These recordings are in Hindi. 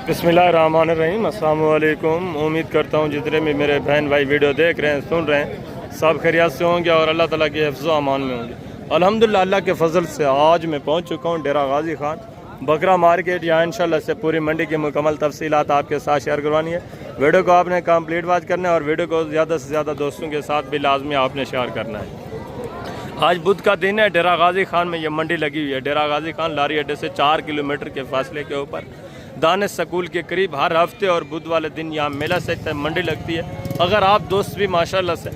बिस्मिल्लाहिर्रहमानिर्रहीम। अस्सलाम वालेकुम। उम्मीद करता हूँ जितने भी मेरे बहन भाई वीडियो देख रहे हैं, सुन रहे हैं, सब खैरियत से होंगे और अल्लाह ताला के हिफ्ज़ अमान में होंगे। अल्हम्दुलिल्लाह अल्लाह के फजल से आज मैं पहुँच चुका हूँ डेरा गाजी खान बकरा मार्केट। यहाँ इंशाल्लाह से पूरी मंडी की मुकम्मल तफसीलात आपके साथ शेयर करवानी है। वीडियो को आपने कंप्लीट वॉच करना है और वीडियो को ज़्यादा से ज़्यादा दोस्तों के साथ भी लाजमी आपने शेयर करना है। आज बुध का दिन है। डेरा गाजी खान में ये मंडी लगी हुई है। डेरा गाजी खान लारी अड्डे से 4 किलोमीटर के फासले के ऊपर दानिश स्कूल के करीब हर हफ्ते और बुध वाले दिन यहाँ मेला सहित मंडी लगती है। अगर आप दोस्त भी माशाल्लाह से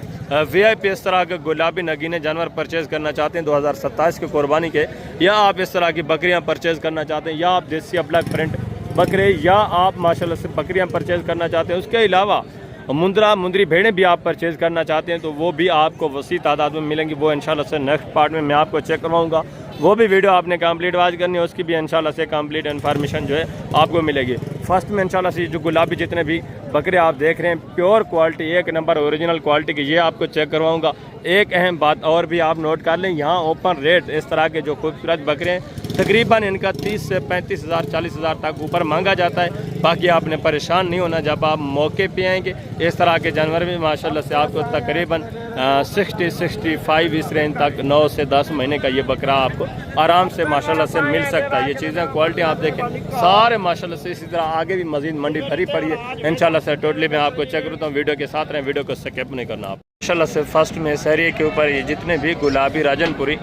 VIP इस तरह के गुलाबी नगीने जानवर परचेज़ करना चाहते हैं 2027 के कुर्बानी के, या आप इस तरह की बकरियाँ परचेज़ करना चाहते हैं, या आप देसी ब्लैक प्रिंट बकरे, या आप माशाल्लाह से बकरियाँ परचेज़ करना चाहते हैं, उसके अलावा मुंदरी भेड़ें भी आप परचेज़ करना चाहते हैं, तो वो भी आपको वसी तादाद में मिलेंगी। वो इंशाल्लाह से नेक्स्ट पार्ट में मैं आपको चेक करवाऊँगा। वो भी वीडियो आपने कंप्लीट वॉच करनी है, उसकी भी इंशाल्लाह से कंप्लीट इन्फॉर्मेशन जो है आपको मिलेगी। फर्स्ट में इंशाल्लाह से जो गुलाबी जितने भी बकरे आप देख रहे हैं प्योर क्वालिटी, एक नंबर ओरिजिनल क्वालिटी की, ये आपको चेक करवाऊंगा। एक अहम बात और भी आप नोट कर लें, यहाँ ओपन रेट इस तरह के जो खूबसूरत बकरे हैं तकरीबन इनका 30 से 35 हज़ार 40 हज़ार तक ऊपर मांगा जाता है। बाकी आपने परेशान नहीं होना, जब आप मौके पे आएंगे इस तरह के जानवर भी माशाल्लाह से आपको तकरीबन 60-65 इस रेंज तक 9 से 10 महीने का ये बकरा आपको आराम से माशाल्लाह से मिल सकता है। ये चीज़ें क्वालिटी आप देखें सारे माशाल्लाह से इसी तरह आगे भी मजीद मंडी भरी पड़ी है इंशाल्लाह से। टोटली मैं आपको चेक करता हूँ, वीडियो के साथ रहें, वीडियो को स्किप नहीं करना आप माशाल्लाह से। फर्स्ट में सरिये के ऊपर ये जितने भी गुलाबी राजनपुरी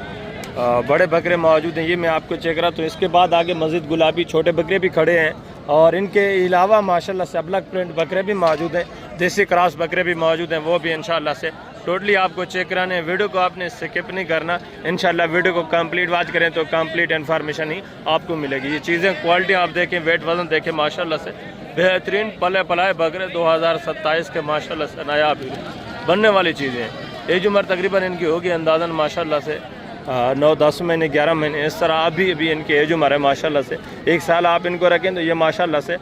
बड़े बकरे मौजूद हैं ये मैं आपको चेक रहा। तो इसके बाद आगे मस्जिद गुलाबी छोटे बकरे भी खड़े हैं और इनके अलावा माशाल्लाह से ब्लैक प्रिंट बकरे भी मौजूद हैं, देसी क्रॉस बकरे भी मौजूद हैं, वो भी इंशाल्लाह से टोटली आपको चेक कराने हैं। वीडियो को आपने स्किप नहीं करना, इंशाल्लाह वीडियो को कंप्लीट वॉच करें तो कंप्लीट इन्फॉर्मेशन ही आपको मिलेगी। ये चीज़ें क्वालिटी आप देखें, वेट वजन देखें, माशाल्लाह से बेहतरीन पले पलाए बकरे 2027 के माशाल्लाह से नायाब बनने वाली चीज़ें हैं। एज उम्र तकरीबन इनकी होगी अंदाज़न माशाल्लाह से 9-10 महीने 11 महीने इस तरह अभी इनकी एज उम्र है माशाल्लाह से। 1 साल आप इनको रखें तो ये माशाल्लाह से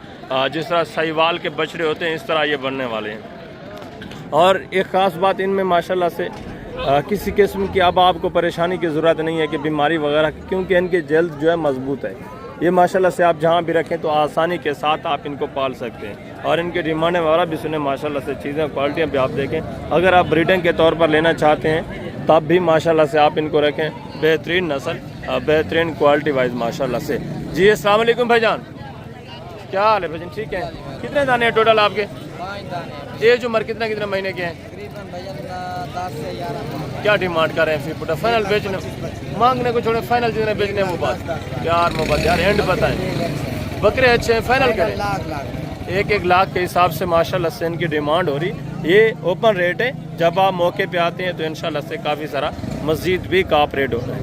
जिस तरह साहिवाल के बछड़े होते हैं इस तरह ये बनने वाले हैं। और एक ख़ास बात इनमें माशाल्लाह से किसी किस्म की अब आपको परेशानी की ज़रूरत नहीं है कि बीमारी वगैरह, क्योंकि इनकी जल्द जो है मजबूत है। ये माशाल्लाह से आप जहाँ भी रखें तो आसानी के साथ आप इनको पाल सकते हैं। और इनके डिमांड वगैरह भी सुने माशाल्लाह से, चीज़ें क्वालिटियाँ भी आप देखें। अगर आप ब्रीडिंग के तौर पर लेना चाहते हैं तब भी माशाल्लाह से आप इनको रखें, बेहतरीन नस्ल बेहतरीन क्वालिटी वाइज माशाल्लाह से। जी अस्सलाम वालेकुम भाईजान, क्या हाल है भाईजान? ठीक है। कितने दाने हैं टोटल आपके? 5 दाने। एज उम्र कितने महीने के हैं? तकरीबन भैया 10 से 11। क्या डिमांड कर रहे हैं फिर पुटा? फाइनल बेचने मांगने को छोड़े, फाइनल जितने बेचने वो बात यार मोहब्बत यार एंड बताएं। बकरे अच्छे हैं, फाइनल करें। 1-1 लाख के हिसाब से माशाल्लाह से इनकी डिमांड हो रही। ये ओपन रेट है, जब आप मौके पे आते हैं तो इंशाल्लाह से काफ़ी सारा मस्जिद भी काप रेट होता है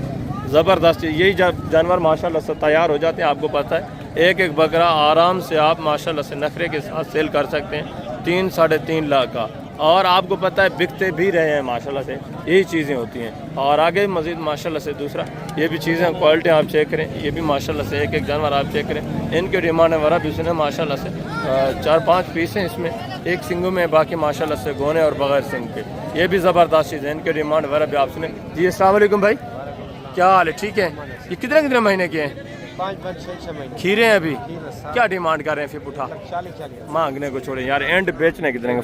ज़बरदस्त। यही जब जानवर माशाल्लाह से तैयार हो जाते हैं आपको पता है 1-1 बकरा आराम से आप माशाल्लाह से नखरे के साथ सेल कर सकते हैं 3-3.5 लाख का। और आपको पता है बिकते भी रहे हैं माशाल्लाह से, यही चीज़ें होती हैं। और आगे मज़ीद माशाल्लाह से दूसरा ये भी चीज़ें क्वालिटी आप चेक करें, ये भी माशाल्लाह से 1-1 जानवर आप चेक करें। इनके डिमांड वगैरह भी सुने माशाल्लाह से 4-5 पीस हैं इसमें, एक सिंगों में, बाकी माशाल्लाह से गोने और बगैर सिंग के। ये भी ज़बरदस्त चीज़ है, इनके डिमांड वगैरह भी आप सुने। जी अस्सलाम वालेकुम भाई, क्या हाल है? ठीक है। ये कितने महीने के हैं? 5-6 महीने। खीरे हैं अभी। क्या डिमांड कर रहे हैं फिर पुठा? 40। मांगने को छोड़े यार, एंड बेचने कितने?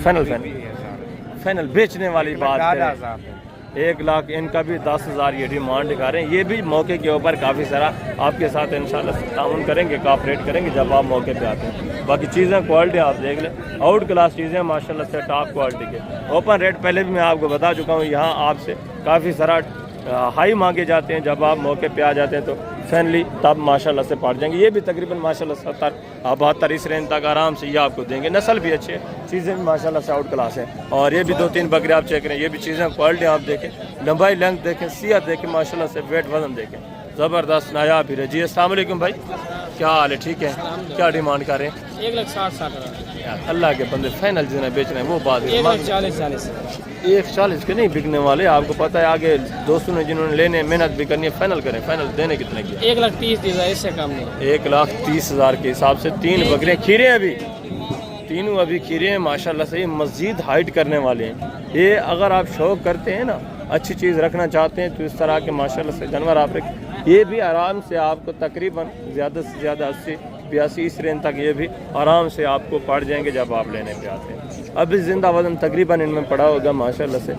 फाइनल बेचने वाली बात है 1 लाख। इनका भी 10,000 ये डिमांड कर रहे हैं। ये भी मौके के ऊपर काफ़ी सारा आपके साथ इंशाल्लाह ताउन करेंगे, कॉपरेट करेंगे जब आप मौके पे आते हैं। बाकी चीज़ें क्वालिटी आप देख लें, आउट क्लास चीज़ें माशाल्लाह से टॉप क्वालिटी के। ओपन रेट पहले भी मैं आपको बता चुका हूँ, यहाँ आपसे काफ़ी सारा हाई मांगे जाते हैं। जब आप मौके पे आ जाते हैं तो फैनली तब माशाल्लाह से पाट जाएंगे। ये भी तकरीबन माशाल्लाह 70-72 इस रेंज तक आराम से ये आपको देंगे। नस्ल भी अच्छी है, चीज़ें भी माशाल्लाह से आउट क्लास है। और ये भी 2-3 बकरे आप चेक करें, ये भी चीज़ें क्वालिटी आप देखें, लंबाई लेंथ देखें, सियात देखें, माशाल्लाह से वेट वजन देखें, ज़बरदस्त नायाब भी है। जी अस्सलाम वालेकुम भाई, क्या हाल है? ठीक है। क्या डिमांड कर रहे हैं? 1,60,60 अल्लाह के बंदे फाइनल जितने बेचना है वो बात है। 1,40,40 1,40 के नहीं बिकने वाले, आपको पता है। आगे दोस्तों ने जिन्होंने लेने मेहनत भी करनी है, फाइनल करें। फाइनल देने कितने की? 1,30,000 इससे कम नहीं। 1,30,000 के हिसाब से 3 बकरे खीरे अभी तीनों अभी खीरे हैं माशाल्लाह से, ये मज़ीद हाइट करने वाले हैं। ये अगर आप शौक़ करते हैं ना, अच्छी चीज़ रखना चाहते हैं तो इस तरह के माशाल्लाह से जानवर आप रखें। ये भी आराम से आपको तकरीबन ज़्यादा से ज़्यादा 80-82 इस रेंज तक ये भी आराम से आपको पड़ जाएंगे जब आप लेने पे आते हैं। अभी ज़िंदा वज़न तकरीबन इनमें पड़ा होगा माशाल्लाह से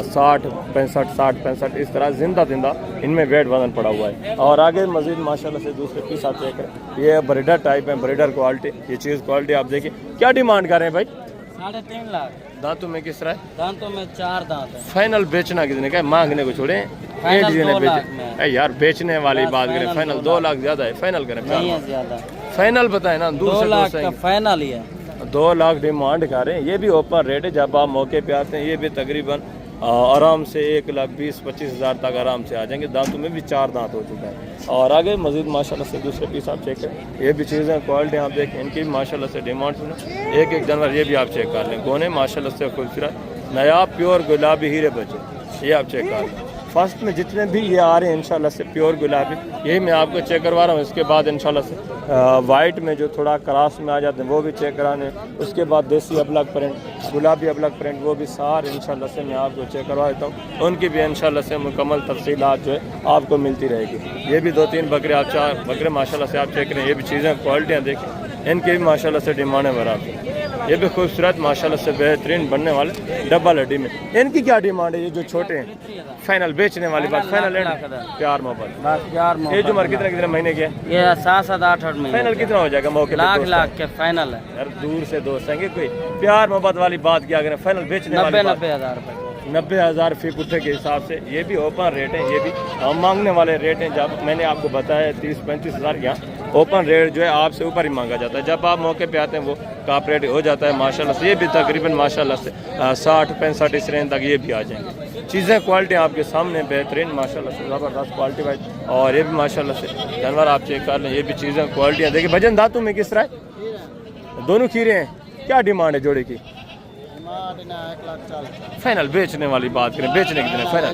60-65 इस तरह ज़िंदा इनमें वेट वज़न पड़ा हुआ है। और आगे मज़ीद माशाल्लाह से दूसरे पीस आप चेक करें, ये ब्रीडर टाइप है, ब्रीडर क्वालिटी, ये चीज़ क्वालिटी आप देखिए। क्या डिमांड कर रहे हैं भाई? 3.5 लाख। दांतों में किस तरह है? दांतों में 4 दांत है। फाइनल बेचना कितने का है? मांगने को छोड़े यार, बेचने वाली बात करें। फाइनल 2 लाख ज़्यादा है, फाइनल करें। ज़्यादा फाइनल बताए ना, 2 लाख का फाइनल ही है। 2 लाख डिमांड कर रहे हैं। ये भी ओपन रेट है, जब आप मौके पे आते हैं ये भी तकरीबन आराम से 1,20,25 हज़ार तक आराम से आ जाएंगे। दांतों में भी 4 दांत हो चुका है। और आगे मज़ीद माशाल्लाह से दूसरे पीस आप चेक करें, ये भी चीज़ें क्वालिटी आप देखें, इनकी भी माशाल्लाह से डिमांड सुनो। एक जानवर ये भी आप चेक कर लें, गोने माशाल्लाह से खूबसूरत नया प्योर गुलाबी हीरे बचे, ये आप चेक कर लें। फर्स्ट में जितने भी ये आ रहे हैं इंशाल्लाह से प्योर गुलाबी, यही मैं आपको चेक करवा रहा हूँ। इसके बाद इंशाल्लाह से वाइट में जो थोड़ा क्रॉस में आ जाते हैं वो भी चेक कराने। उसके बाद देसी अबलग प्रिंट, गुलाबी अबलग प्रिंट, वो भी सारे इंशाल्लाह से मैं आपको चेक करवा देता हूँ। उनकी भी इंशाल्लाह से मुकम्मल तफसीलात जो है आपको मिलती रहेगी। ये भी 2-3 बकरे आप 4 बकरे माशाल्लाह से आप चेक करें, ये भी चीज़ें क्वालिटियाँ देखें, इनकी भी माशाल्लाह से डिमांड है बराबर। ये भी खूबसूरत माशाल्लाह से बेहतरीन बनने वाले डबल हड्डी में। इनकी क्या डिमांड है? ये जो छोटे हैं फाइनल बेचने वाली बात, फाइनल प्यार मोहब्बत। ये जो कितने महीने के? ये 7-8 महीने। फाइनल कितना हो जाएगा मौके? लाख के फाइनल है यार। दूर से दोस्त हैं कोई प्यार मोहब्बत वाली बात क्या करें, फाइनल बेचने वाली 90 हज़ार रुपये। 90 हज़ार फी पुट्ठे के हिसाब से। ये भी ओपन रेट है, ये भी हम मांगने वाले रेट हैं। जब मैंने आपको बताया 30-35 हज़ार, यहाँ ओपन रेट जो है आपसे ऊपर ही मांगा जाता है। जब आप मौके पे आते हैं वो काप रेट हो जाता है माशाल्लाह से। ये भी तकरीबन माशाल्लाह से 60-65 इस रेंज तक ये भी आ जाएंगे। चीज़ें क्वालिटी आपके सामने बेहतरीन माशाल्लाह से, ज़बरदस्त क्वालिटी वाइज। और ये भी माशाल्लाह से जानवर आप चेक कर लें, ये भी चीज़ें क्वालिटियाँ देखिए। भजन दांतों में किस तरह है? दोनों खीरे हैं। क्या डिमांड है जोड़े की? 1,40,000। फाइनल बेचने वाली बात करें, बेचने कितने फाइनल?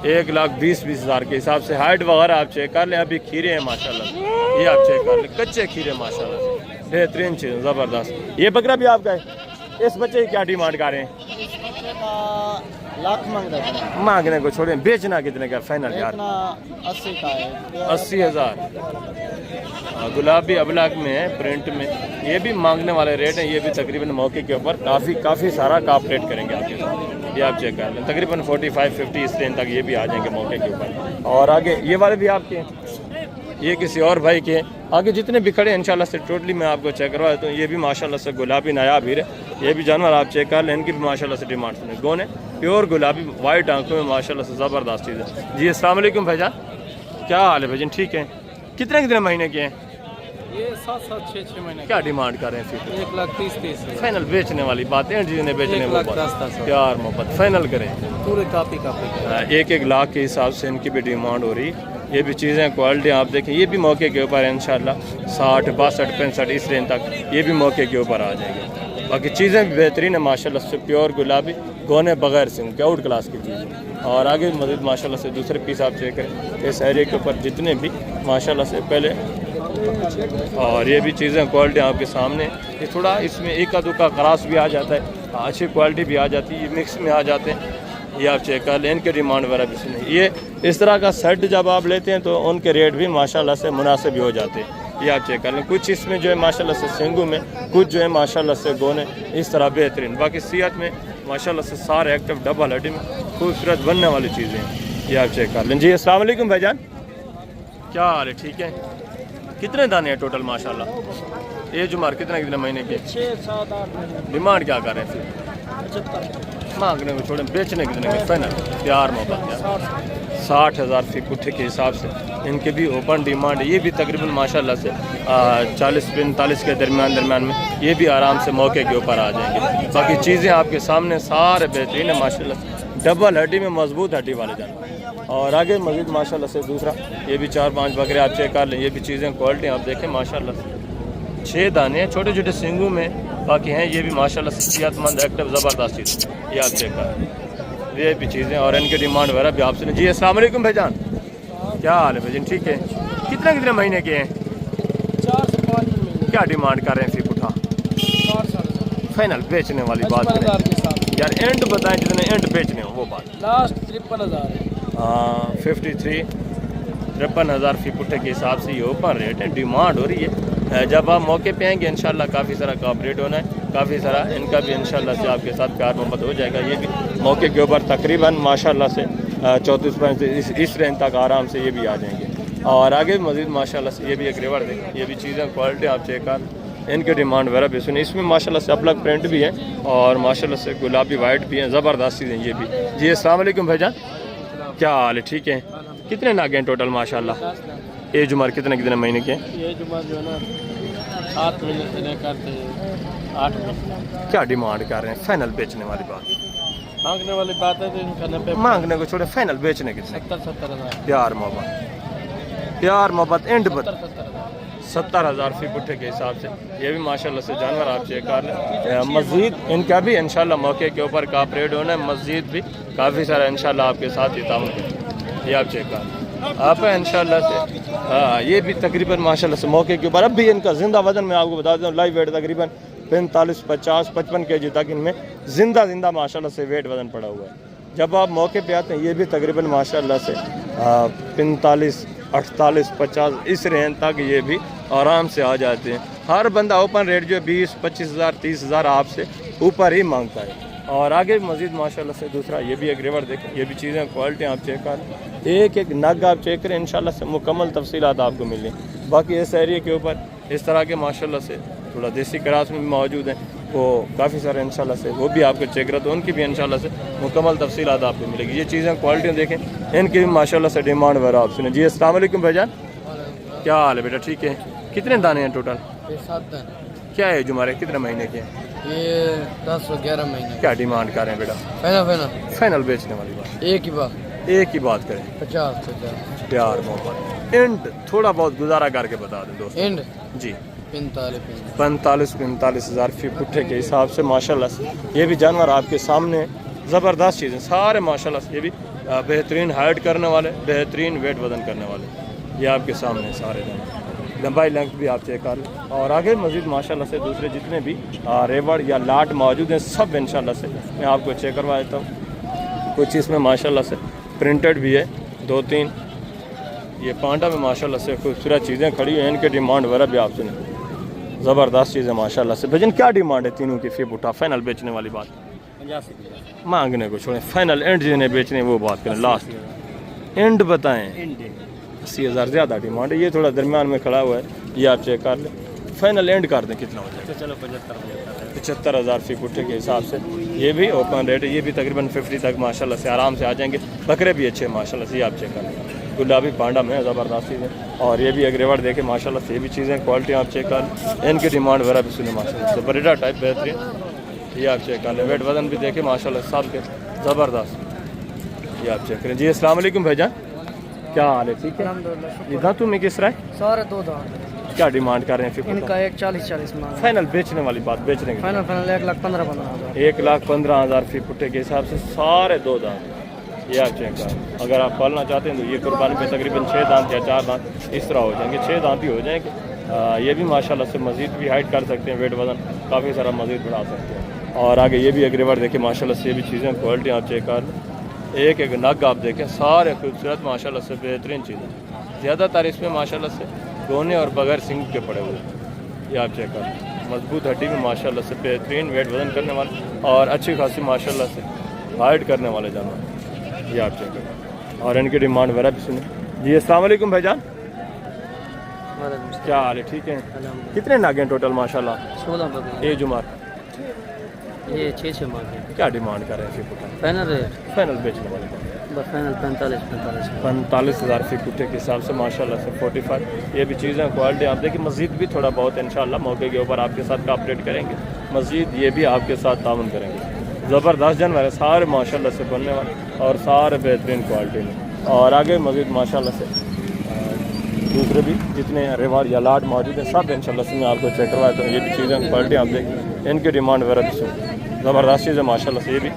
1,20,000 हज़ार के हिसाब से। हाइट वगैरह आप चेक कर लें, अभी खीरे हैं माशाल्लाह, ये आप चेक कर लें, कच्चे खीरे माशाल्लाह से, बेहतरीन चीज़, ज़बरदस्त। ये बकरा भी आपका है। इस बच्चे की क्या डिमांड कर रहे हैं? लाख मांग रहे हैं। मांगने को छोड़े, बेचना कितने का फाइनल यार? 80 का है। 80 हज़ार। गुलाबी अबलाक में है, प्रिंट में। ये भी मांगने वाले रेट हैं। ये भी तकरीबन मौके के ऊपर काफ़ी सारा काप रेट करेंगे आपके साथ। ये आप चेक कर लें, तकरीबन 45-50 इस रेंज तक ये भी आ जाएंगे मौके के ऊपर। और आगे ये वाले भी आपके हैं, ये किसी और भाई के। आगे जितने भी खड़े हैं इंशाल्लाह से टोटली मैं आपको चेक करवा देता हूँ। ये भी माशाल्लाह से गुलाबी नायाब हीरे, ये भी जानवर आप चेक कर लें, इनकी भी माशाल्लाह से डिमांड सुने। गोने प्योर गुलाबी वाइट आंखों में माशाल्लाह से ज़बरदस्त चीज़ है। जी अस्सलाम वालेकुम भाईजान, क्या हाल है भाईजान? ठीक है। कितने महीने के हैं ये? 7-6 महीने। क्या डिमांड कर रहे हैं फिर? 1,30,000। फाइनल बेचने वाली बात है, जिन्हें बेचने 1,10,000 प्यार मोहब्बत फाइनल करें। पूरे कापी 1 लाख के हिसाब से इनकी भी डिमांड हो रही। ये भी चीज़ें क्वालिटी आप देखें, ये भी मौके के ऊपर है इंशाल्लाह 60-62-65 इस रेंज तक ये भी मौके के ऊपर आ जाएंगे। बाकी चीज़ें भी बेहतरीन है माशाल्लाह से, प्योर गुलाबी, गोने बगैर सिंह के आउट क्लास की चीज़। और आगे मज़ीद माशाल्लाह से दूसरे पीस आप चेक करें, इस एरिया के ऊपर जितने भी माशाल्लाह से पहले। और ये भी चीज़ें क्वालिटी आपके सामने। ये थोड़ा इसमें एक दुका क्रॉस भी आ जाता है, अच्छी क्वालिटी भी आ जाती है, ये मिक्स में आ जाते हैं। ये आप चेक कर लें, इनके डिमांड वगैरह भी सुने। ये इस तरह का सेट जब आप लेते हैं तो उनके रेट भी माशाल्लाह से मुनासिब भी हो जाते हैं। ये आप चेक कर लें। कुछ इसमें जो है माशाल्लाह से सिंगू में, कुछ जो है माशाल्लाह से गोने, इस तरह बेहतरीन। बाकी सीहत में माशाल्लाह से सारे एक्टिव डबल हड्डी में खूबसूरत बनने वाली चीज़ें हैं। ये आप चेक कर लें। जी अस्सलाम वालेकुम भाईजान, क्या हाल है? ठीक है। कितने दाने हैं टोटल माशाल्लाह? ये जुमार कितने महीने के? 6-7-8 महीने। डिमांड क्या कर रहे हैं फिर? 75। मांगने को छोड़े, बेचने कितने के फाइनल? प्यार मोहब्बत 60 हज़ार फी पुट्ठे के हिसाब से इनके भी ओपन डिमांड है। ये भी तकरीबन माशाल्लाह से 40-45 के दरमियान में ये भी आराम से मौके के ऊपर आ जाएंगे। बाकी चीज़ें आपके सामने सारे बेहतरीन है माशाल्लाह, डबल हड्डी में मजबूत हड्डी वाले जानवर। और आगे मज़ीद माशाल्लाह से दूसरा ये भी 4-5 बकरे आप चेक कर लें। ये भी चीज़ें क्वालिटी आप देखें माशाल्लाह से, 6 दाने हैं छोटे छोटे सिंगू में, बाकी हैं ये भी माशाल्लाह से सेहतमंद एक्टिव ज़बरदस्त चीज़, ये आप चेक कर। ये भी चीज़ें और इनके डिमांड वगैरह भी आपसे। जी अस्सलाम वालेकुम भाईजान, क्या हाल है भाईजान? ठीक है। कितने महीने के हैं? 4 से 5 महीने। क्या डिमांड कर रहे हैं फिर पुठा? फाइनल बेचने वाली बात 55,000 करें के साथ यार, एंड बताएं जितने एंड बेचने हो वो बात। लास्ट 53,000 है। 53-53,000 फी पुट्ठे के हिसाब से ये ओपन रेट है, डिमांड हो रही है। जब आप मौके पे आएंगे इंशाल्लाह काफ़ी सारा कॉपरेट होना है, काफ़ी सारा इनका भी इंशाल्लाह से आपके साथ प्यार मोहब्बत हो जाएगा। ये भी मौके के ऊपर तकरीबन माशाल्लाह से 34-35 इस रेंज तक आराम से ये भी आ जाएंगे। और आगे मज़ीद माशाल्लाह से ये भी एक रिवर देखें, ये भी चीज़ें क्वालिटी आप चेक कर, इनकी डिमांड वगैरह भी सुनिए। इसमें माशाल्लाह से अपलग प्रिंट भी है और माशाल्लाह से गुलाबी वाइट भी हैं, ज़बरदस्त चीज़ें ये भी। जी अस्सलाम वालेकुम भाईजान, क्या हाल है? ठीक है। कितने नागे हैं टोटल माशाल्लाह? एज उम्र कितने कितने महीने के हैं? ये जुमा जो है ना 7 महीने से लेकर 8 महीने। क्या डिमांड कर रहे हैं? फाइनल बेचने वाली बात, मांगने वाली बात है तो इनका 90 मांगने को छोड़े फाइनल बेचने कितने? 70,000 प्यार मोहब्बत, प्यार मोहब्बत एंड बता 70,000 70,000 फी पुट्ठे के हिसाब से ये भी माशाल्लाह से जानवर आप चेक कर लें। मस्जिद इनका भी इंशाल्लाह मौके के ऊपर कॉपरेट होना है, मस्जिद भी काफ़ी सारा इंशाल्लाह आपके साथ ही ताउन करें। ये आप चेक कर आप इंशाल्लाह से। हाँ, ये भी तकरीबन माशाल्लाह से मौके के ऊपर अब भी इनका जिंदा वजन मैं आपको बता दूँ, लाइव वेट तकरीबन 45, 50, 55 kg तक इनमें जिंदा माशाल्लाह से वेट वजन पड़ा हुआ है। जब आप मौके पे आते हैं ये भी तकरीबन माशाल्लाह से 45, 48, 50 इस रेंज तक ये भी आराम से आ जाते हैं। हर बंदा ओपन रेट जो है 20-25,000 30,000 आपसे ऊपर ही मांगता है। और आगे मज़ीद माशाल्लाह से दूसरा ये भी एक रिवर देखें, ये भी चीज़ें क्वालिटी आप चेक करें, एक एक नग आप चेक करें इंशाल्लाह से मुकम्मल तफसीलात आपको मिलें। बाकी इस एरिया के ऊपर इस तरह के माशाल्लाह से थोड़ा देसी क्रास में भी मौजूद हैं, वो काफ़ी सारे इंशाल्लाह से वो भी आपको चेक करते हैं, उनकी भी इंशाल्लाह से मुकम्मल तफसीलात आपको मिलेगी। ये चीज़ें क्वालिटी देखें, इनकी भी माशाल्लाह से डिमांड वगैरह आप सुने। जी अस्सलाम वालेकुम भाईजान, क्या हाल है बेटा? ठीक है। कितने दाने हैं टोटल? 7 दिन। क्या है हमारे कितने महीने के हैं? ये 10 और 11 महीने। क्या डिमांड कर रहे हैं बेटा? फाइनल बेचने वाली बात, एक ही बात, एक ही बात करें 50 से प्यार मोहब्बत एंड थोड़ा बहुत गुजारा करके बता दें दोस्त एंड जी। 45,000 फी पुट्ठे के हिसाब से माशाल्लाह से ये भी जानवर आपके सामने ज़बरदस्त चीज़ें सारे माशाल्लाह से ये भी बेहतरीन हाइट करने वाले, बेहतरीन वेट वजन करने वाले, ये आपके सामने सारे जानवर। लंबाई लेंथ भी आप चेक कर लें। और आगे मज़ीद माशाल्लाह से दूसरे जितने भी रेवड़ या लाट मौजूद हैं सब इंशाल्लाह से मैं आपको चेक करवा देता हूँ। कुछ इसमें माशाल्लाह से प्रिंटेड भी है, 2-3 ये पांडा में माशाल्लाह से खूबसूरत चीज़ें खड़ी हैं, इनके डिमांड वगैरह भी आप सुने, ज़बरदस्त चीज़ें माशाल्लाह से। भजन क्या डिमांड है तीनों की? फी बुटा फाइनल बेचने वाली बात, 85,000 मांगने को छोड़ें, फाइनल एंड जिन्हें बेचने वो बात करें, लास्ट एंड बताएं। 80,000 ज़्यादा डिमांड है, ये थोड़ा दरमियान में खड़ा हुआ है, ये आप चेक कर लें। फाइनल एंड कर दें कितना हो जाएगा? चलो 75,000 75,000 फी पुट्ठे के हिसाब से ये भी ओपन रेट है, ये भी तकरीबन 50 तक माशाल्लाह से आराम से आ जाएंगे। बकरे भी अच्छे माशाल्लाह से, ये आप चेक कर लें, गुलाबी पांडा में ज़बरदस्त चीज़ें। और ये भी अग्रेवर देखे माशाल्लाह से, ये भी चीज़ें क्वालिटी आप चेक कर, इनकी डिमांड वगैरह भी सुने माशाल्लाह से, बरेडा टाइप बेहतरीन, ये आप चेक कर लें। वेट वजन भी देखे माशाल्लाह सब के ज़बरदस्त, ये आप चेक करें। जी अस्सलाम वालेकुम भाईजान, क्या हाल है? ठीक है। इधर तुम्हें किस तरह सारे 2 दांत। क्या डिमांड कर रहे हैं? इनका 140-40 मांग। फाइनल बेचने वाली बात, बेचने की फाइनल 1,15,000 1,15,000 फी पुट्ठे के हिसाब से सारे 2 दांत, ये आप चेक कर। अगर आप पालना चाहते हैं तो ये कुर्बानी पे तकरीबन 6 दांत या 4 दांत इस तरह हो जाएंगे, 6 दांत ही हो जाएंगे। ये भी माशाल्लाह से मज़ीद भी हाइट कर सकते हैं, वेट वजन काफ़ी सारा मज़ीद बढ़ा सकते हैं। और आगे ये भी अग्रेवर देखें माशाल्लाह से, ये भी चीज़ें क्वालिटी आप चेक कर, एक एक नग आप देखें, सारे खूबसूरत माशाल्लाह से बेहतरीन चीज़ें। ज़्यादातर इसमें माशाल्लाह से गोने और बगैर सिंग के पड़े हुए, ये आप चेक कर। मजबूत हड्डी में माशाल्लाह से बेहतरीन वेट वजन करने वाले और अच्छी खासी माशाल्लाह से हाइट करने वाले जानवर, ये आप चेक करें। और इनकी डिमांड वगैरह भी सुने। जी अस्सलाम वालेकुम भाईजान, क्या हाल है? ठीक है। कितने नाग हैं टोटल माशाल्लाह? 16 एज उम्र ये 6 मांगे। क्या डिमांड कर रहे हैं? फाइनल रेट फाइनल बेचने वाले फाइनल 45,000 फी पुट्ठे के हिसाब से माशाल्लाह से 45। ये भी चीज़ें क्वालिटी आप देखिए, मस्जिद भी थोड़ा बहुत इंशाल्लाह मौके के ऊपर आपके साथ कॉपरेट करेंगे, मस्जिद ये भी आपके साथ ताउन करेंगे। ज़बरदस्त जानवर है सारे माशाल्लाह से बनने वाले और सारे बेहतरीन क्वालिटी में। और आगे मज़ीद माशाल्लाह से दूसरे भी जितने रिवार या लाट मौजूद हैं सब इंशाल्लाह से मैं आपको चेक करवाता हूँ। ये भी चीज़ें क्वालिटी आप देखिए, इनकी डिमांड वगैरह भी सुन, ज़बरदस्त चीज़ें माशाल्लाह से। ये भी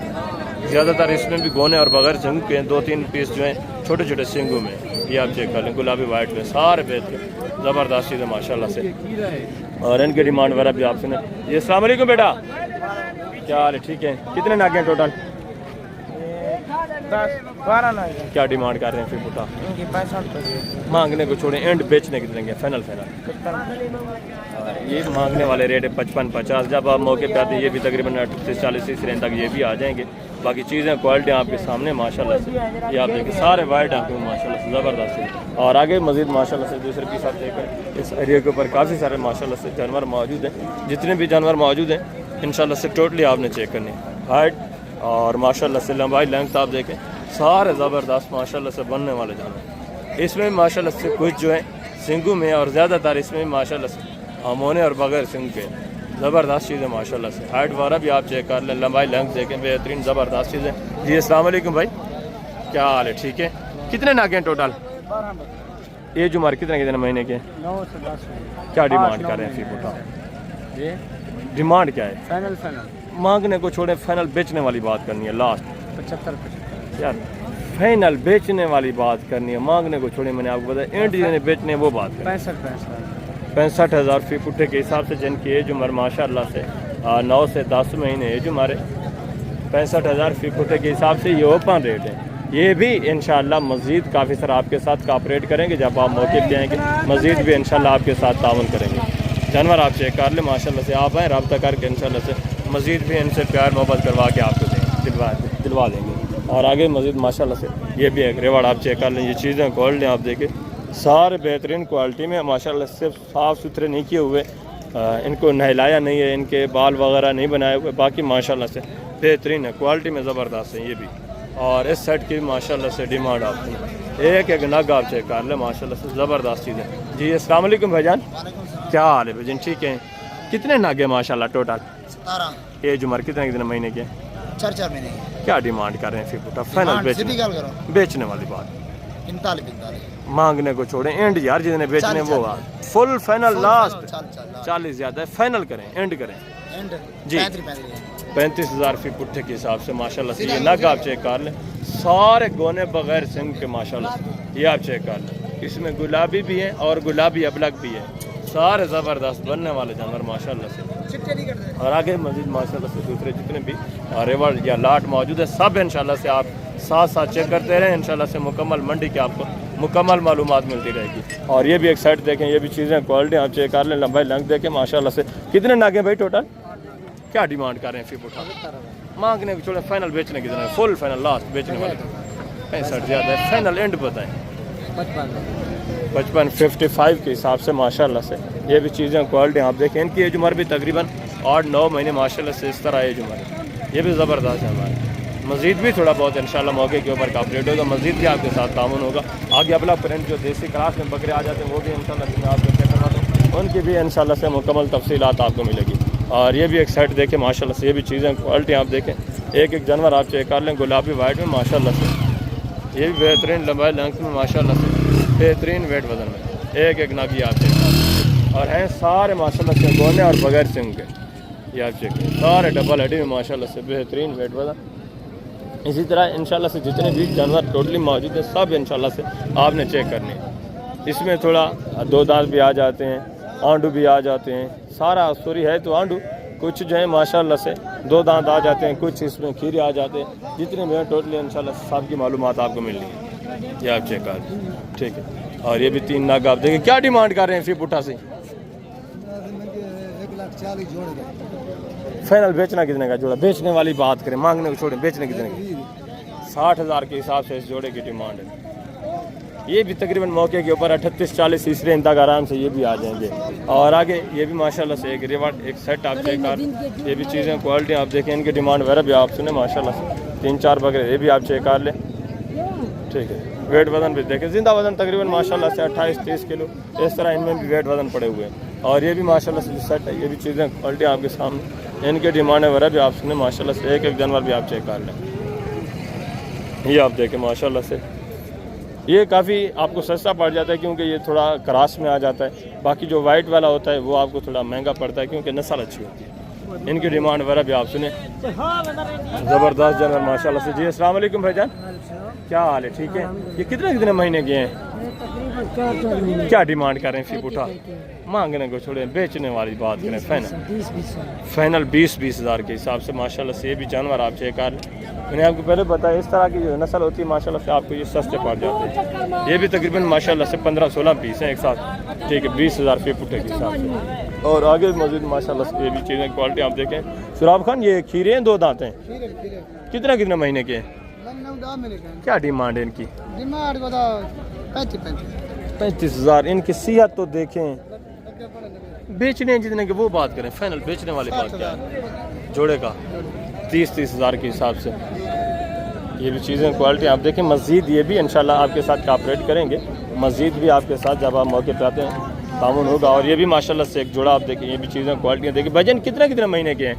ज़्यादातर इसमें भी गोने और बगैर सिंग के 2-3 पीस जो हैं छोटे छोटे सिंगों में, ये आप चेक कर लें, गुलाबी वाइट में सारे बेहतरीन ज़बरदस्त चीज़ें माशाल्लाह से। और इनकी डिमांड वगैरह भी आप सुने। ये अस्सलाम वालेकुम बेटा, क्या हाल है? ठीक है। कितने नागे हैं टोटल? 10-12 नाग हैं। क्या डिमांड कर रहे हैं फिर बता? इनकी 65 मांगने को छोड़े, एंड बेचने कितने के? फाइनल ये मांगने वाले रेट है 55-50। जब आप मौके पे आते हैं ये भी तकरीबन 38-40 इस रेंज तक ये भी आ जाएंगे। बाकी चीज़ें क्वालिटी आपके सामने माशाल्लाह से ये आप देखिए, सारे वाइट आपके माशाल्लाह से ज़बरदस्त है। और आगे मज़ीद माशाल्लाह से दूसरे पीस आप देखकर इस एरिया के ऊपर काफ़ी सारे माशाल्लाह से जानवर मौजूद हैं। जितने भी जानवर मौजूद हैं इंशाल्लाह से टोटली आपने चेक करने हैं। हाइट और माशाल्लाह से लंबाई लेंथ आप देखें, सारे ज़बरदस्त माशाल्लाह से बनने वाले जानवर। इसमें माशाल्लाह से कुछ जो है सिंगू में और ज़्यादातर इसमें माशाल्लाह से अमोने और बगैर सिंग के ज़बरदस्त चीज़ें माशाल्लाह से। हाइट वगैरह भी आप चेक कर लें, लंबाई लेंथ देखें, बेहतरीन ज़बरदस्त चीज़ें। जी अस्सलाम वालेकुम भाई, क्या हाल है? ठीक है। कितने नागे हैं टोटल? ये जो मार कितने महीने के? 9 से 10। क्या डिमांड कर रहे हैं फिर बता? ये डिमांड क्या है? फाइनल मांगने को छोड़े, फाइनल बेचने वाली बात करनी है लास्ट। 75 यार फाइनल बेचने वाली बात करनी है, मांगने को छोड़े मैंने आपको बताया, एंड जिन्हें बेचने वो बात करें। 65,000 फी पुट्ठे के हिसाब से जिनकी एज उम्र माशाल्लाह से 9 से 10 महीने एज उम्र है। 65,000 फी पुट्ठे के हिसाब से ये ओपन रेट है। ये भी इंशाल्लाह मज़ीद काफ़ी सारा आपके साथ कापरेट करेंगे। जब आप मौके पे आएंगे मज़ीद भी इंशाल्लाह आपके साथ तावन करेंगे। जानवर आप चेक कर लें माशाल्लाह से, आप आएँ रब्ता करके इंशाल्लाह से मज़ीद भी इनसे प्यार मोहब्बत करवा के आपको दें, दिलवा देंगे। और आगे मज़ीद माशाल्लाह से ये भी एक रेवाड़ आप चेक कर लें। ये चीज़ें खोल लें, आप देखें सारे बेहतरीन क्वालिटी में माशाल्लाह से, साफ़ सुथरे नहीं किए हुए, इनको नहलाया नहीं है, इनके बाल वगैरह नहीं बनाए हुए, बाकी माशाल्लाह से बेहतरीन है, क्वालिटी में ज़बरदस्त है ये भी। और इस सेट की माशाल्लाह से डिमांड आपकी एक एक नग आप चेक कर लें माशाल्लाह से, ज़बरदस्त चीज़ है। जी अस्सलाम वालेकुम भाईजान, क्या हाल है भाईजान? ठीक है। कितने नग है माशाल्लाह टोटल? 17। एज उम्र कितने महीने के? 4 महीने। क्या डिमांड कर रहे हैं फिर बता? फाइनल बेचने वाली बात। 45 मांगने को छोड़ें, एंड यार जितने बेचने वो फुल फाइनल लास्ट 40 ज़्यादा है, फाइनल करें, एंड करें जी। 35,000 फी पुट्ठे के हिसाब से माशाल्लाह से ये नग आप चेक कर लें, सारे गोने बगैर सिंग के माशाल्लाह से ये आप चेक कर लें। इसमें गुलाबी भी है और गुलाबी अबलग भी है, सारे ज़बरदस्त बनने वाले जानवर माशाल्लाह से। और आगे मजीद माशाल्लाह से दूसरे जितने भी रेवड़ या लाट मौजूद है सब इंशाल्लाह से आप साथ साथ चेक करते रहें। इंशाल्लाह से मुकम्मल मंडी की आपको मुकम्मल मालूमात मिलती रहेगी। और ये भी एक साइड देखें, ये भी चीज़ें क्वालिटी आप चेक कर लें, लंबाई लेंथ देखें माशाल्लाह से। कितने नागे भाई टोटल? क्या डिमांड कर रहे हैं फिर उठा? मांगने को छोड़े, फाइनल बेचने की तरह फुल फाइनल लास्ट बेचने वाले 65 ज़्यादा है, फाइनल एंड बताएं 55 के हिसाब से माशाल्लाह से। ये भी चीज़ें क्वालिटी आप देखें, इनकी एज उम्र भी तकरीबन 8-9 महीने माशाल्लाह से इस तरह एज उम्र है, ये भी ज़बरदस्त है हमारे। मज़ीद भी थोड़ा बहुत इंशाल्लाह मौके के ऊपर कापरेट होगा, मज़ीद भी आपके साथ तामुन होगा। आगे अगला प्रिंट जो देसी क्रास में बकरे आ जाते हैं वो भी इंशाल्लाह आपको चेक करवा दूँ, उनकी भी इंशाल्लाह से मुकम्मल तफसीलात आपको मिलेगी। और ये भी एक साइड देखें माशाल्लाह से, ये भी चीज़ें क्वालिटी आप देखें, एक एक जानवर आप चेक कर लें, गुलाबी वाइट में माशाल्लाह से, ये भी बेहतरीन लंबाई लेंथ में माशाल्लाह से, बेहतरीन वेट वजन में, एक एक नागी आप चेक कर लें। और हैं सारे माशाल्लाह से गोने और बगैर सिंग के, ये आप चेक करें, सारे डबल हेडी में माशाल्लाह से बेहतरीन वेट वजन। इसी तरह इंशाल्लाह से जितने भी जानवर टोटली मौजूद है सब इंशाल्लाह से आपने चेक करने हैं। इसमें थोड़ा 2 दांत भी आ जाते हैं, आंडू भी आ जाते हैं, सारा सॉरी है तो आंडू, कुछ जो है माशाल्लाह से 2 दांत आ जाते हैं, कुछ इसमें खीरे आ जाते हैं। जितने भी हैं टोटली इंशाल्लाह से सब की मालूमात आपको मिल रही है, ये आप चेक कर ठीक है। और ये भी 3 नाग आप देखें, क्या डिमांड कर रहे हैं फिर पुट्ठा से? 1,40,000 जोड़ फाइनल बेचना कितने का जोड़ा? बेचने वाली बात करें, मांगने को छोड़ें, बेचने कितने की? 60,000 के हिसाब से इस जोड़े की डिमांड है। ये भी तकरीबन मौके के ऊपर 38-40 इस रेंज तक आराम से ये भी आ जाएंगे। और आगे ये भी माशाल्लाह से एक रिवार्ड एक सेट आप चेक कर, ये भी चीज़ें क्वालिटी आप देखें, इनकी डिमांड वगैरह भी आप सुने माशाल्लाह से, 3-4 बकरे ये भी आप चेक कर लें ठीक है। वेट वजन भी देखें, जिंदा वजन तकरीबन माशाल्लाह से 28-30 किलो इस तरह इनमें भी वेट वजन पड़े हुए हैं। और ये भी माशाल्लाह से सेट है, ये भी चीज़ें क्वालिटी आपके सामने, इनके डिमांड वगैरह भी आप सुने माशाल्लाह से, एक एक जानवर भी आप चेक कर लें, ये आप देखें माशाल्लाह से। ये काफ़ी आपको सस्ता पड़ जाता है क्योंकि ये थोड़ा क्रास में आ जाता है, बाकी जो वाइट वाला होता है वो आपको थोड़ा महंगा पड़ता है क्योंकि नस्ल अच्छी होती है। इनकी डिमांड वगैरह भी आप सुने, ज़बरदस्त जानवर माशाल्लाह से। जी अस्सलाम वालेकुम भाईजान, क्या हाल है? ठीक है। ये कितने महीने के हैं? क्या डिमांड कर रहे हैं फी पुठा? मांगने को छोड़े, बेचने वाली बात करें। फाइनल 20-20 हज़ार के हिसाब से माशाल्लाह से ये भी जानवर आप चेक कर लें। मैंने आपको पहले बताया इस तरह की जो नस्ल होती है माशाल्लाह से आपको ये सस्ते पड़ जाते हैं। ये भी तकरीबन माशाल्लाह से 15-16 पीस हैं एक साथ, ठीक है, 20 हज़ार फी पुठे के हिसाब से। और आगे मौजूद माशाल्लाह से ये भी चीज़ें क्वालिटी आप देखें। सुराब खान ये खीरे हैं, 2 दांत हैं, कितने महीने के हैं? क्या डिमांड है इनकी? डिमांड बताओ 35 हज़ार। इनकी सेहत तो देखें, बेचने जितने के वो बात करें, फाइनल बेचने वाली बात क्या है? जोड़े का 30 हज़ार के हिसाब से ये भी चीज़ें क्वालिटी आप देखें। मस्जिद ये भी इंशाल्लाह आपके साथ कॉपरेट करेंगे, मस्जिद भी आपके साथ जब आप मौके पे आते हैं तामुन होगा। और ये भी माशाल्लाह से एक जोड़ा आप देखें, ये भी चीज़ें क्वालिटियाँ देखें। वजन कितने महीने के हैं?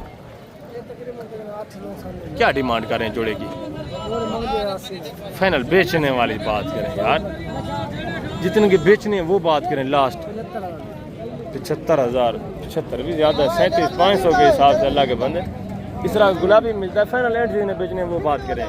क्या डिमांड कर रहे हैं जोड़े की? फाइनल बेचने वाली बात करें यार, जितने के बेचने वो बात करें लास्ट 75 हज़ार। 75 भी ज़्यादा है, 37,500 के हिसाब से अल्लाह के बंदे। इस तरह गुलाबी मिलता है। फाइनल एंड जितने बेचने वो बात करें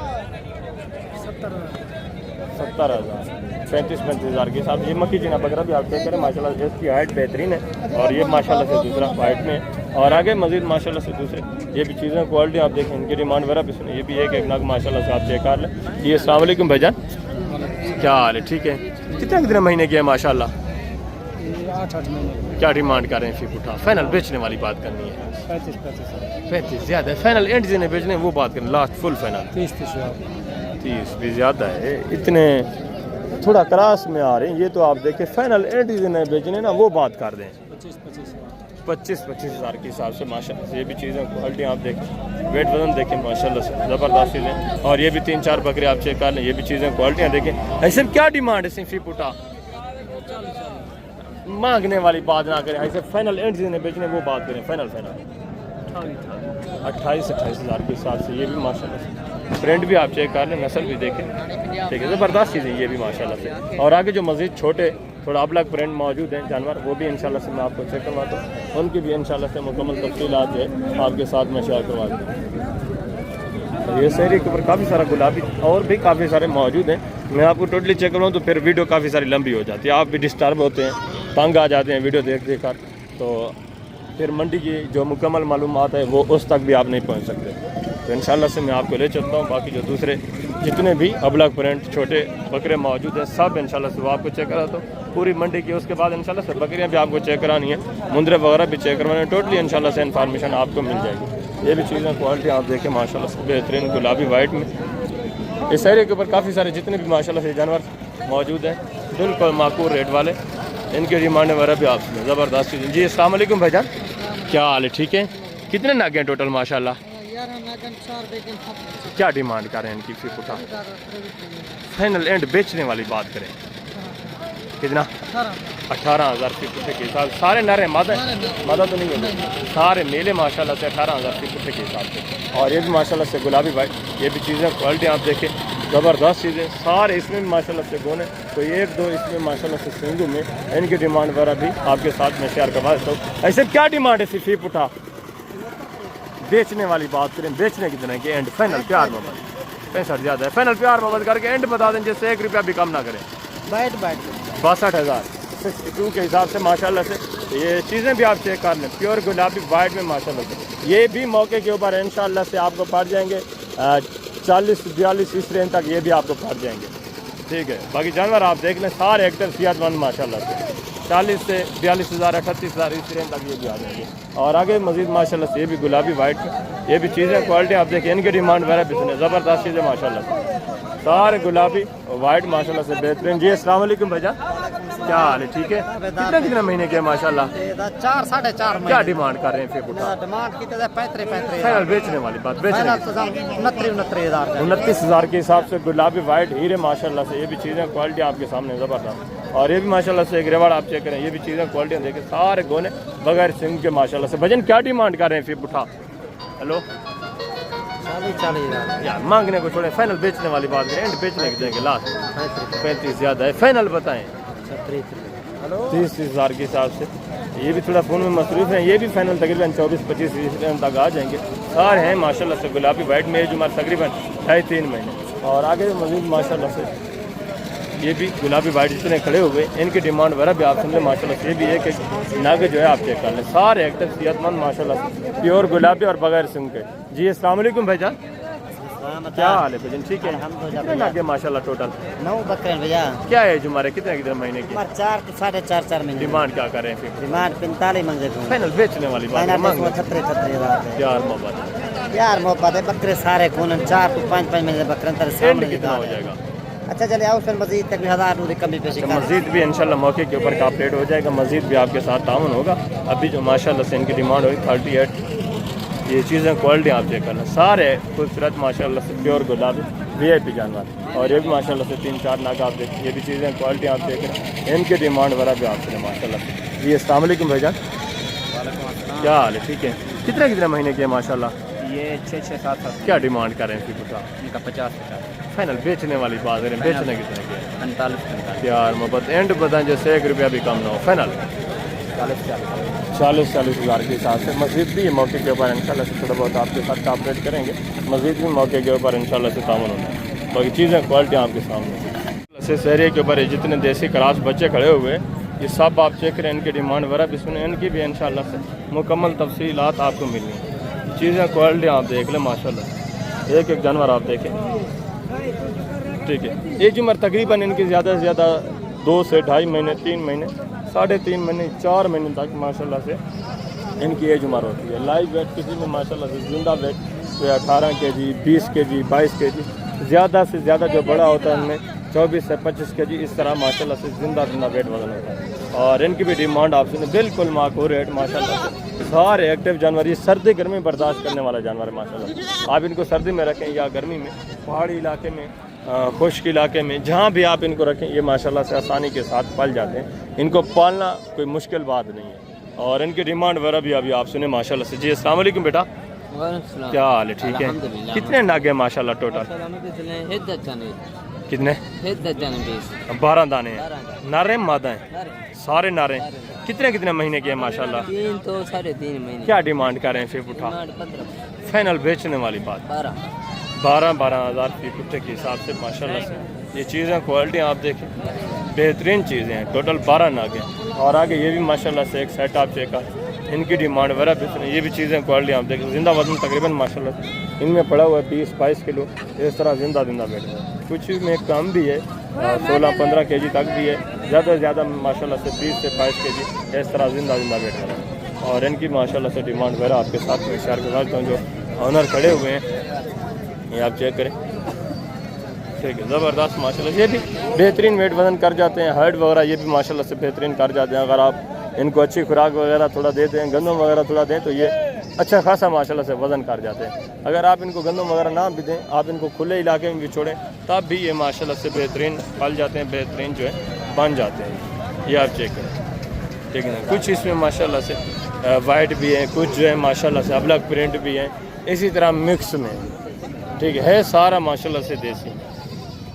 70 हज़ार, 35 हज़ार के हिसाब से। ये मक्की चीना बकरा भी आप चेक करें माशाल्लाह से, इसकी हाइट बेहतरीन है और ये माशाल्लाह से दूसरा हाइट में है। और आगे मजीद माशाल्लाह से दूसरे ये भी चीज़ें क्वालिटी आप देखें, इनकी डिमांड वगैरह भी सुने। ये भी एक नाग माशाल्लाह से आप चेक कर लें। जी अस्सलाम वालेकुम भाईजान, क्या हाल है? ठीक है, कितने महीने के हैं माशाल्लाह? 8 महीने। क्या डिमांड कर रहे हैं फी पुठा? फाइनल बेचने वाली बात करनी है। 35 ज़्यादा है। फाइनल एंड जिन्हें बेचने वो बात करें लास्ट फुल फाइनल 30 भी ज़्यादा है। इतने थोड़ा क्रास में आ रहे हैं ये तो आप देखें। फाइनल एंड जिन्हें बेचने ना वो बात कर दें 25 हज़ार के हिसाब से माशाल्लाह से। ये भी चीज़ें क्वालिटी आप देखें, वेट वजन देखें माशाल्लाह से ज़बरदस्त चीज़ें। और ये भी 3-4 बकरे आप चेक कर लें। ये भी चीज़ें क्वालिटियाँ देखें। ऐसे क्या डिमांड है फी पुठा? मांगने वाली बात ना करें, ऐसे फाइनल एंड जिन्हें बेचने वो बात करें। फाइनल 28 हज़ार के हिसाब से। ये भी माशाल्लाह से प्रिंट भी आप चेक कर लें, नस्ल भी देखें, ठीक है, ज़बरदस्त चीज़ें ये भी माशाल्लाह से। और आगे जो मज़ीद छोटे थोड़ा अलग प्रिंट मौजूद हैं जानवर, वो भी इंशाल्लाह से मैं आपको चेक करवाता हूँ। उनकी भी इंशाल्लाह से मुकम्मल तफसीलात है आपके साथ मैं शेयर करवा दूँ। ये शहरी के ऊपर काफ़ी सारा गुलाबी और भी काफ़ी सारे मौजूद हैं। मैं आपको टोटली चेक करवाऊँ तो फिर वीडियो काफ़ी सारी लंबी हो जाती है, आप भी डिस्टर्ब होते हैं, तंग आ जाते हैं वीडियो देख कर। तो फिर मंडी की जो मुकम्मल मालूमात है वो उस तक भी आप नहीं पहुँच सकते। तो इंशाल्लाह से मैं आपको ले चलता हूँ। बाकी जो दूसरे जितने भी अबलग प्रिंट छोटे बकरे मौजूद हैं सब इंशाल्लाह से वो आपको चेक कराता हूँ पूरी मंडी की। उसके बाद इंशाल्लाह से बकरियाँ भी आपको चेक करानी है, मुंदरे वगैरह भी चेक करवाने हैं। टोटली इंशाल्लाह से इन्फॉर्मेशन आपको मिल जाएगी। ये भी चीज़ें क्वालिटी आप देखें माशाल्लाह से बेहतरीन गुलाबी वाइट में। इस एरिया के ऊपर काफ़ी सारे जितने भी माशाल्लाह से जानवर मौजूद हैं बिल्कुल माकूल रेट वाले, इनकी डिमांड वगैरह भी आप सुने, ज़बरदस्त चीज़ें। जी अस्सलाम वालेकुम भाईजान, क्या हाल है? ठीक है, कितने नागे हैं टोटल माशाल्लाह? क्या डिमांड कर रहे हैं इनकी फी पुठा? फाइनल एंड बेचने वाली बात करें कितना? 18 हज़ार फी पुठे के हिसाब। सारे नरे मादा तो नहीं होते, सारे मेले माशाल्लाह से 18 हज़ार फी पुठे के हिसाब से। और ये भी माशाल्लाह से गुलाबी वाइट, ये भी चीज़ें क्वालिटी आप देखें ज़बरदस्त चीज़ें। सारे इसमें भी माशाल्लाह से गोने, तो 1-2 इसमें माशाल्लाह से सिंगू में इनकी डिमांड वगैरह भी आपके साथ में शेयर करवा देता हूँ। ऐसे क्या डिमांड है फी पुठा? बेचने वाली बात करें, बेचने की तरह के एंड फाइनल प्यार मोहब्बत 65 ज़्यादा है। फाइनल प्यार मोहब्बत करके एंड बता दें जिससे 1 रुपया भी कम ना करें। 62 हज़ार 62 के हिसाब से माशाल्लाह से। ये चीज़ें भी आप चेक कर लें, प्योर गुलाबी वाइट में माशाल्लाह से। ये भी मौके के ऊपर इंशाल्लाह से आपको पड़ जाएंगे 40-42 इस रेंज तक, ये भी आपको पड़ जाएंगे, ठीक है। बाकी जानवर आप देख लें सारे एक्टर सेहतमंद माशाल्लाह से। 40 से 42 हज़ार 38 हज़ार इस रेंज तक ये भी आ जाएंगे। और आगे मजीद माशाल्लाह से ये भी गुलाबी वाइट में, ये भी चीज़ें क्वालिटी आप देखें, इनकी डिमांड वगैरह भी सुने, ज़बरदस्त चीज़ें माशाल्लाह से। सारे गुलाबी वाइट माशाल्लाह से बेहतरीन। जी अस्सलाम वालेकुम भाईजान, क्या हाल है? ठीक है, कितने महीने के माशाल्लाह? 4-4.5 महीने। क्या डिमांड कर रहे हैं? डिमांड की 35 फाइनल बेचने वाली बात, बेचने 29 हज़ार के हिसाब से गुलाबी वाइट हीरे माशाल्लाह से। ये भी चीज़ें क्वालिटी आपके सामने ज़बरदस्त। और ये भी माशाल्लाह से एक रेवाड़ आप चेक करें, ये भी चीज़ें क्वालिटी देखें, सारे गोने बगैर सिंग के माशाल्लाह से। भजन क्या डिमांड कर रहे हैं फी पुठा? हेलो 40 यार, मांगने को छोड़े, फाइनल बेचने वाली बात करें, एंड बेचने की जाएंगे लास्ट 35 ज़्यादा है। फाइनल बताएं 30 हज़ार के हिसाब से। ये भी थोड़ा फ़ोन में मसरूफ़ हैं, ये भी फाइनल तकरीबन 24-25 तक आ जाएंगे। सारे हैं माशाल्लाह से गुलाबी वाइट में, एज उम्र तकरीबन 2.5-3 महीने। और आगे मज़ीद माशाल्लाह से ये भी गुलाबी वाइट जितने खड़े हुए इनकी डिमांड वगैरह भी आप समझे माशाल्लाह से। ये भी एक नाग जो है आप चेक कर लें, सारे एक्टिव सेहतमंद माशाल्लाह से, प्योर गुलाबी और बगैर सिंग के। जी अस्सलाम वालेकुम भाईजान, क्या हाल है भाईजान? ठीक है। कितने नागे माशाल्लाह टोटल? 9 बकरे भैया। क्या एज हमारे कितने कितने महीने की? 4 to 4.5 महीने। डिमांड क्या कर रहे हैं फिर? डिमांड 45 मंगे थे। फाइनल बेचने वाली बात है, मांग 36,000 यार मोहब्बत यार मोहब्बत है। बकरे सारे कौन 4 to 5 महीने बकरे अंतर एंड सामने कितना हो जाएगा? अच्छा चले आओ फिर मजीद तक 1000 रूपये कमी पेशी कर। मस्जिद भी इंशाल्लाह मौके के ऊपर कापरेट हो जाएगा, मस्जिद भी आपके साथ ताउन होगा। अभी जो माशाल्लाह से इनकी डिमांड हुई 38, ये चीज़ें क्वालिटी आप चेक करना, सारे खूबसूरत माशाल्लाह से प्योर गुलाबी VIP जानवर। और ये भी माशाल्लाह से 3-4 नाग आप देखें, ये भी चीज़ें क्वालिटी आप देख रहे हैं, इनकी डिमांड वगैरह भी आपसे माशाल्लाह से। जी अस्सलाम वालेकुम भाईजान, क्या हाल है? ठीक है। कितने कितने महीने के हैं माशाल्लाह? ये 6-7 क्या डिमांड कर रहे हैं फिर बता? इनका 50 फाइनल बेचने वाली बात करें, बेचने कितने के हैं? 45 यार मोहब्बत एंड बताएं जैसे 1 रुपया भी कम ना हो। फाइनल 40-40 हज़ार के हिसाब से। मस्जिद भी मौके के ऊपर इंशाल्लाह से थोड़ा बहुत आपके साथ कापरेट करेंगे, मस्जिद भी मौके के ऊपर इंशाल्लाह से तामुन होगा। बाकी चीज़ें क्वालिटी आपके सामने से शहरी के ऊपर जितने देसी क्रास बच्चे खड़े हुए ये सब आप चेक करें, इनकी डिमांड वगैरह भी सुने, इनकी भी इंशाल्लाह से मुकम्मल तफसीलात आपको मिलनी है। चीज़ें क्वालिटी आप देख लें माशाल्लाह, एक एक जानवर आप देखें। ठीक है। एज उम्र तकरीबन इनकी ज़्यादा से ज़्यादा 2 से 2.5 महीने, 3 महीने, 3.5 महीने, 4 महीने तक माशाल्लाह से इनकी एज उम्र होती है। लाइव वेट किसी में माशाल्लाह से जिंदा वेट तो 18 kg, 20 kg, 22 kg, ज़्यादा से ज़्यादा जो बड़ा होता है उनमें 24 से 25 kg, इस तरह माशाल्लाह से जिंदा वेट वजन होता है। और इनकी भी डिमांड आप सुने बिल्कुल माकूल रेट माशाल्लाह से। सारे एक्टिव जानवर, ये सर्दी गर्मी बर्दाश्त करने वाला जानवर है माशाल्लाह। आप इनको सर्दी में रखें या गर्मी में, पहाड़ी इलाके में, खुश्क इलाके में, जहाँ भी आप इनको रखें ये माशाल्लाह से आसानी के साथ पल जाते हैं। इनको पालना कोई मुश्किल बात नहीं है। और इनकी डिमांड वगैरह भी अभी आप सुने माशाल्लाह से। जी अस्सलाम वालेकुम बेटा, क्या हाल है? ठीक है। कितने नागे माशाल्लाह टोटल? कितने? 12 दाने हैं। नारे मादा हैं? सारे नारे। कितने कितने महीने के हैं माशाल्लाह? 3 तो 3.5 महीने। क्या डिमांड कर रहे हैं फिर उठा? 15। फाइनल बेचने वाली बात 12 हज़ार फी कुत्ते के हिसाब से माशाल्लाह से। ये चीज़ें क्वालिटी आप देखें, बेहतरीन चीज़ें हैं। टोटल 12 नाग हैं। और आगे ये भी माशाल्लाह से एक सेट आप चेक कर, इनकी डिमांड वगैरह भी सुने, ये भी चीज़ें क्वालिटी आप देखें। जिंदा वजन तकरीबन माशाल्लाह से इनमें पड़ा हुआ है 20-22 किलो, इस तरह जिंदा बैठ हुआ है। कुछ में कम भी है, 16-15 kg तक भी है, ज़्यादा से ज़्यादा माशाल्लाह से 20 से 22 kg, इस तरह जिंदा बैठ हुआ है। और इनकी माशाल्लाह से डिमांड वगैरह आपके साथ में शेयर करता हूँ। जो ऑनर खड़े हुए हैं ये आप चेक करें। ठीक है, ज़बरदस्त माशाल्लाह। ये भी बेहतरीन वेट वज़न कर जाते हैं, हाइट वगैरह ये भी माशाल्लाह से बेहतरीन कर जाते हैं। अगर आप इनको अच्छी खुराक वगैरह थोड़ा देते हैं, गंदम वगैरह थोड़ा दें तो ये अच्छा खासा माशाल्लाह से वज़न कर जाते हैं। अगर आप इनको गंदम वगैरह ना भी दें, आप इनको खुले इलाके में भी छोड़ें, तब भी ये माशाल्लाह से बेहतरीन पल जाते हैं, बेहतरीन जो है बन जाते हैं। ये आप चेक करें। ठीक है ना। कुछ इसमें माशाल्लाह से वाइट भी हैं, कुछ जो है माशाल्लाह से अलग प्रिंट भी हैं, इसी तरह मिक्स में। ठीक है, सारा माशाल्लाह से देसी।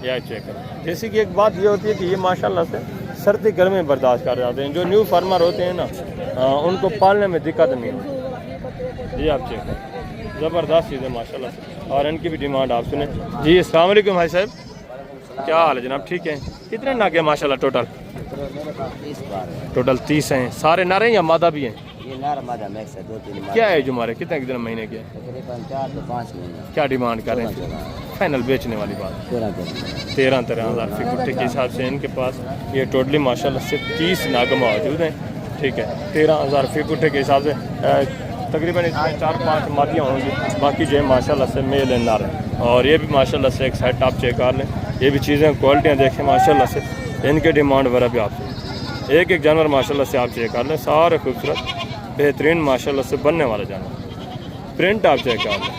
यह चेक करें। देसी की एक बात ये होती है कि ये माशाल्लाह से सर्दी गर्मी बर्दाश्त कर जाते हैं। जो न्यू फार्मर होते हैं ना, उनको पालने में दिक्कत नहीं होती। ये आप चेक करें, ज़बरदस्त चीज़ है माशाल्लाह से। और इनकी भी डिमांड आप सुने। जी अस्सलाम वालेकुम भाई साहब, क्या हाल है जनाब? ठीक है। कितने नागे हैं माशाल्लाह टोटल? टोटल 30 हैं। सारे नारे हैं या मादा भी हैं? ये नारा मादा मैक्स है, 2-3 क्या है हमारे? कितने कितने महीने के? तकरीबन 4 से 5 महीने। क्या डिमांड कर रहे हैं? फाइनल बेचने वाली बात 13 हज़ार फी कुट्टे के हिसाब से इनके पास ये टोटली माशाल्लाह से 30 नाग मौजूद हैं। ठीक है, 13 हज़ार फी कुट्टे के हिसाब से तकरीबन इसमें 4-5 मादियाँ होंगी, बाकी जो है माशाल्लाह से मेल एंड नार। और ये भी माशाल्लाह से एक सेट आप चेक कर लें। ये भी चीज़ें क्वालिटियाँ देखें माशाल्लाह से, इनके डिमांड वगैरह भी आप एक एक जानवर माशाल्लाह से आप चेक कर लें, सारे खूबसूरत बेहतरीन माशाल्लाह से बनने वाला जानवर। प्रिंट आप चेक कर लें,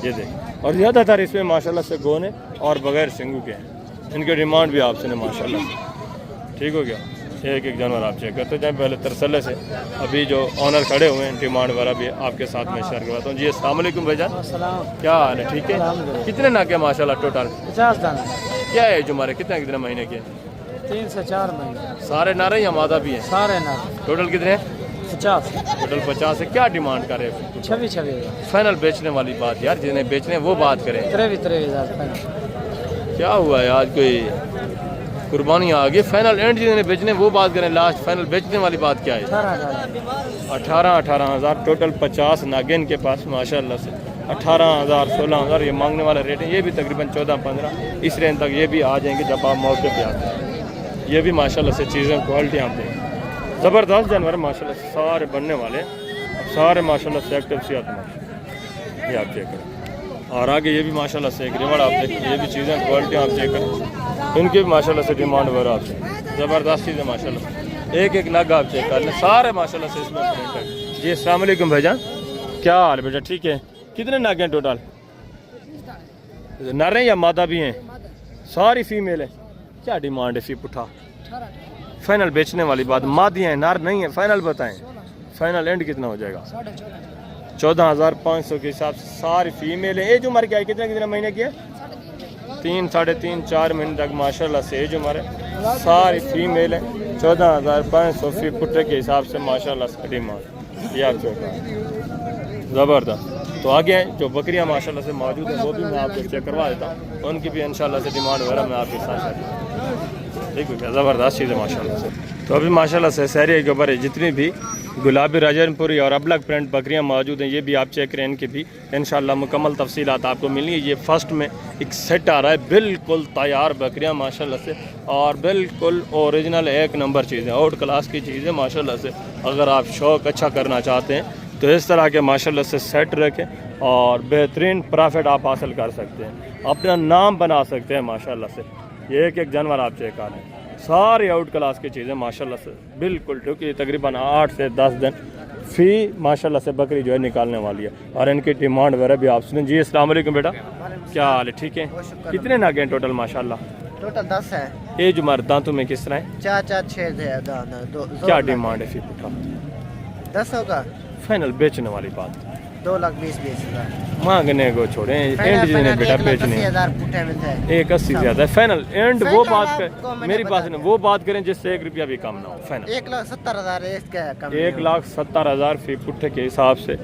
ये देखें। और ज़्यादातर इसमें माशाल्लाह से गोने और बगैर सिंगू के हैं। इनके डिमांड भी आप सुने माशाल्लाह से। ठीक हो गया। एक एक जानवर आप चेक करते जाएँ पहले तरसले से। अभी जो ऑनर खड़े हुए हैं डिमांड वगैरह भी आपके साथ में शेयर करवाता हूँ। जी अस्सलाम वालेकुम भाईजान, क्या हाल है? ठीक है। कितने नाके माशाल्लाह टोटल? 50 दाना। क्या है हमारे? कितने महीने के? 3 से 4 महीने। सारे नारे या मादा भी हैं? सारे नारे। टोटल कितने? 50। टोटल 50 है। क्या डिमांड करे? 26 फाइनल बेचने वाली बात यार, जिन्हें बेचने वो बात करें। 23 हज़ार। क्या हुआ है आज? कोई कुर्बानी आ गई। फाइनल एंड जिन्होंने बेचने वो बात करें, लास्ट फाइनल बेचने वाली बात क्या है? 18,000 टोटल 50 नागे इनके पास माशाल्लाह से। 18,000 16,000 ये मांगने वाला रेट है। ये भी तकरीबन 14-15 इस रेंज तक ये भी आ जाएंगे जब आप मौके पे आते हैं। ये भी माशाल्लाह से चीज़ें क्वालिटी आप देखें, ज़बरदस्त जानवर माशाल्लाह से सारे बनने वाले हैं। सारे माशाल्लाह से एक्टिव से आते हैं, ये आप चेक करें। और आगे ये भी माशाल्लाह से एक रिवड़ आप देखें, ये भी चीज़ें क्वालिटी आप चेक करें, इनकी भी माशाल्लाह से डिमांड वगैरह आपसे ज़बरदस्त चीज़ें माशाल्लाह से। एक लाख आप चेक कर लें, सारे माशाल्लाह से इसमें प्रिंट है। जी अस्सलाम वालेकुम भाईजान, क्या हाल है बेटा? ठीक है। कितने नागे हैं टोटल? नर हैं या मादा भी हैं? सारी फीमेल है। क्या डिमांड है फी पुठा? फाइनल बेचने वाली बात, मादियाँ हैं नर नहीं है, फाइनल बताएं। फाइनल एंड कितना हो जाएगा? 14,500 के हिसाब से सारी फीमेल है। एज उम्र क्या है? कितने महीने की है? 3 साढ़े 3 4 महीने तक माशाल्लाह से एज उम्र है। सारी फीमेल है। 14,500 फी पुट्टे के हिसाब से माशाल्लाह से डिमांड ये आप ज़बरदस्त। तो आगे हैं जो बकरियां माशाल्लाह से मौजूद है वो भी मैं आपको चेक करवा देता हूँ, उनकी भी इंशाल्लाह से डिमांड वगैरह मैं आपके साथ ठीक है। ज़बरदस्त चीज़ है माशाल्लाह से। तो अभी माशाल्लाह से शहरी के ऊपर जितनी भी गुलाबी राजनपुरी और अबलग प्रिंट बकरियां मौजूद हैं ये भी आप चेक करें, इनकी भी इंशाल्लाह मुकम्मल तफसीलात आपको मिलेंगी। ये फर्स्ट में एक सेट आ रहा है, बिल्कुल तैयार बकरियां माशाल्लाह से, और बिल्कुल ओरिजिनल एक नंबर चीज़ें, आउट क्लास की चीज़ें माशाल्लाह से। अगर आप शौक़ अच्छा करना चाहते हैं तो इस तरह के माशाल्लाह से सेट रखें और बेहतरीन प्रॉफिट आप हासिल कर सकते हैं, अपना नाम बना सकते हैं माशाल्लाह से। ये एक जानवर आप चेक कर लें, सारी आउट क्लास की चीज़ें माशाल्लाह से बिल्कुल, क्योंकि तकरीबन 8 से 10 दिन फी माशाल्लाह से बकरी जो है निकालने वाली है। और इनकी डिमांड वगैरह भी आप सुनें। जी अस्सलाम वालेकुम बेटा, क्या हाल है? ठीक है। कितने नागे हैं टोटल? माशाल्लाह टोटल 10 है। एज उम्र दांतों में किस तरह है? 4-4-6 क्या डिमांड है फी पुठा? 10 होगा। फाइनल बेचने वाली बात 2,20,000 मांगने को छोड़े, एंड जिन्हें बेटा बेचने 1,80 से ज़्यादा है। फाइनल एंड वो बात कर, मेरी बात नहीं, वो बात करें जिससे 1 रुपया भी कम ना हो। फाइनल 1,70,000 1,70,000 फी पुट्ठे के हिसाब से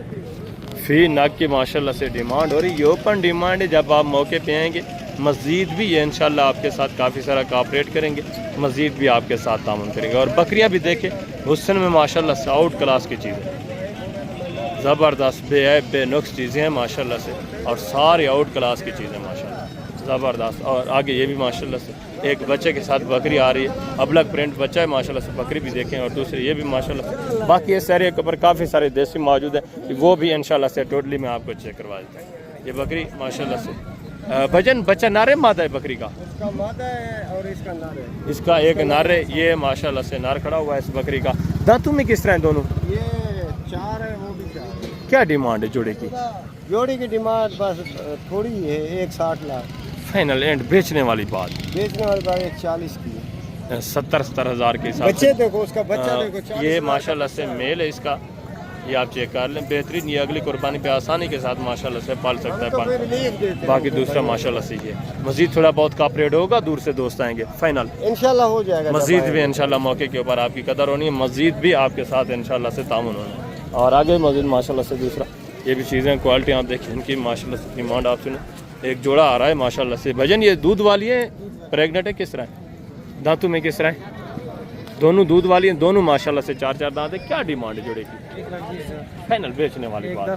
फी नाक की माशाल्लाह से डिमांड हो रही। ये ओपन डिमांड है। जब आप मौके पे आएंगे मस्जिद भी ये इंशाल्लाह आपके साथ काफ़ी सारा कोऑपरेट करेंगे, मस्जिद भी आपके साथ तामुन करेंगे। और बकरियां भी देखें हुस्न में माशाल्लाह से आउट क्लास की चीज़ें, ज़बरदस्त बेऐब बेनुक्स चीज़ें हैं माशाल्लाह से, और सारी आउट क्लास की चीज़ें माशाल्लाह ज़बरदस्त। और आगे ये भी माशाल्लाह से एक बच्चे के साथ बकरी आ रही है, अबलग प्रिंट बच्चा है माशाल्लाह से, बकरी भी देखें। और दूसरी ये भी माशाल्लाह से। बाकी इस एरिया के ऊपर काफ़ी सारे देसी मौजूद है, वो भी इंशाल्लाह से टोटली मैं आपको चेक करवा देता हूँ। ये बकरी माशाल्लाह से भजन बच्चा नारे मादा है बकरी का? इसका मादा है और इसका नर है। इसका एक नारे, ये माशाल्लाह से नार खड़ा हुआ है इस बकरी का। दांतों में किस तरह है दोनों? ये 4 है, वो भी 4 है। क्या डिमांड है जोड़े की? जोड़ी की डिमांड बस थोड़ी है, 1,60 लाख। फाइनल एंड बेचने वाली बात? बेचने वाली बात 1,40 की है। 70,000 के हिसाब बच्चे देखो, उसका बच्चा देखो। ये माशाल्लाह से मेल है इसका, ये आप चेक कर लें। बेहतरीन, ये अगली कुर्बानी पे आसानी के साथ माशाल्लाह से पाल सकता है। बाकी दूसरा माशाल्लाह से ये मजीद थोड़ा बहुत कापरेट होगा, दूर से दोस्त आएंगे। फाइनल इंशाल्लाह हो जाएगा। मस्जिद भी इंशाल्लाह मौके के ऊपर आपकी कदर होनी है, मस्जिद भी आपके साथ इंशाल्लाह से तामुन होना है। और आगे मस्जिद माशाल्लाह से दूसरा ये भी चीज़ें क्वालिटी आप देखें, इनकी माशाल्लाह से डिमांड आप सुने। एक जोड़ा आ रहा है माशाल्लाह से। भजन ये दूध वाली है, प्रेगनेंट है, किस तरह है? दांतों में किस तरह है? दोनों दूध वाली हैं, दोनों माशाल्लाह से 4-4 दांत है। क्या डिमांड है जोड़े की? फाइनल बेचने वाली बात,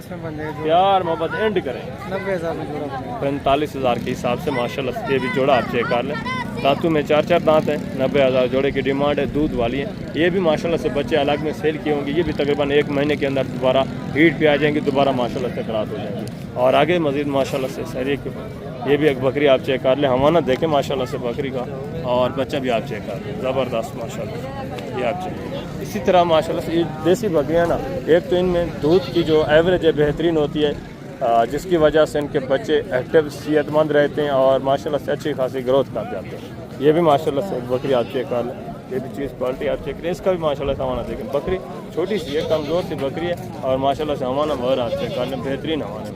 प्यार मोहब्बत एंड करें 45,000 के हिसाब से माशाल्लाह से। ये भी जोड़ा आप चेक कर लें, दांतों में 4-4 दांत है। 90,000 जोड़े की डिमांड है, दूध वाली है। ये भी माशाल्लाह से बच्चे अलग में सेल किए होंगे। ये भी तकरीबन 1 महीने के अंदर दोबारा हीट पे आ जाएंगे, दोबारा माशाल्लाह से खराब हो जाएंगे। और आगे मजीद माशाल्लाह से शहरी ये भी एक बकरी आप चेक कर लें, हवाना देखें माशाल्लाह से बकरी का, और बच्चा भी आप चेक कर लें, ज़बरदस्त माशाल्लाह ये आप चेक। इसी तरह माशाल्लाह से ये देसी बकरियाँ ना, एक तो इनमें दूध की जो एवरेज है बेहतरीन होती है, जिसकी वजह से इनके बच्चे एक्टिव सेहतमंद रहते हैं और माशाल्लाह से अच्छी खासी ग्रोथ कर जाते हैं। ये भी माशाल्लाह से एक बकरी आप चेक कर लें, ये भी चीज़ क्वालिटी आप चेक करें। इसका भी माशाल्लाह से हवाना देखें, बकरी छोटी सी है, कमज़ोर सी बकरी है, और माशाल्लाह से हवाना वगैरह आप चेक कर लें, बेहतरीन हवाना,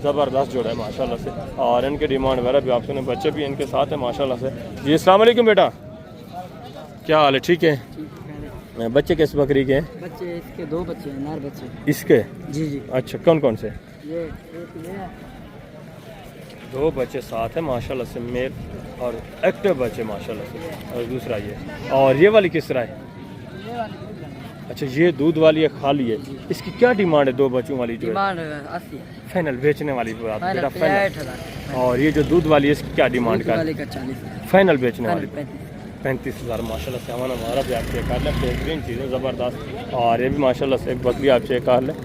ज़बरदस्त जोड़ा है माशाल्लाह से। और इनके डिमांड वगैरह भी आप सुने, बच्चे भी इनके साथ हैं माशाल्लाह से। जी अस्सलाम वालेकुम बेटा, क्या हाल है? ठीक है। बच्चे किस बकरी के हैं? बच्चे इसके 2 बच्चे हैं, नर बच्चे। इसके? जी जी। अच्छा, कौन कौन से? ये 2 बच्चे साथ हैं माशाल्लाह से, मेल और एक्टिव बच्चे माशाल्लाह से। और दूसरा ये, और ये वाली किस तरह है? अच्छा ये दूध वाली है, खाली है, इसकी क्या डिमांड है? 2 बच्चों वाली जो है 80 फाइनल बेचने वाली बात बेटा फाइनल। और ये जो दूध वाली है इसकी क्या डिमांड कर? फाइनल बेचने वाली 35,000 माशाल्लाह से। हमारा भी आप चेक कर लें, बेहतरीन चीज़ है, ज़बरदस्त। और ये भी माशाल्लाह से एक बकरी आप चेक कर लें,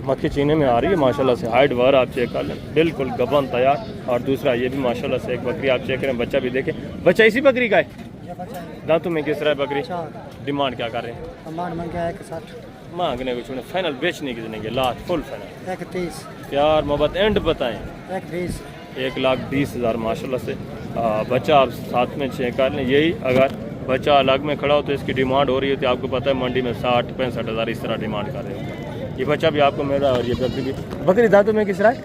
मक्खी चीने में आ रही है माशाल्लाह से, हाइट वर आप चेक कर लें, बिल्कुल गबन तैयार। और दूसरा ये भी माशाल्लाह से एक बकरी आप चेक करें, बच्चा भी देखें, बच्चा इसी बकरी का है। दांतों में किस तरह है बकरी? डिमांड क्या कर रहे हैं? मांगने को छोड़े, फाइनल बेचने की देंगे, लास्ट फुल फाइनल 130 प्यार मोहब्बत एंड बताएं। 1,20,000 1,20,000 माशाल्लाह से। बच्चा आप साथ में चेक कर लें। यही अगर बच्चा अलग में खड़ा हो तो इसकी डिमांड हो रही होती है, आपको पता है मंडी में 60-65,000 इस तरह डिमांड कर रहे होते हैं। ये बच्चा भी आपको मिल रहा है। और ये बकरी भी, बकरी दांतों में किस तरह है?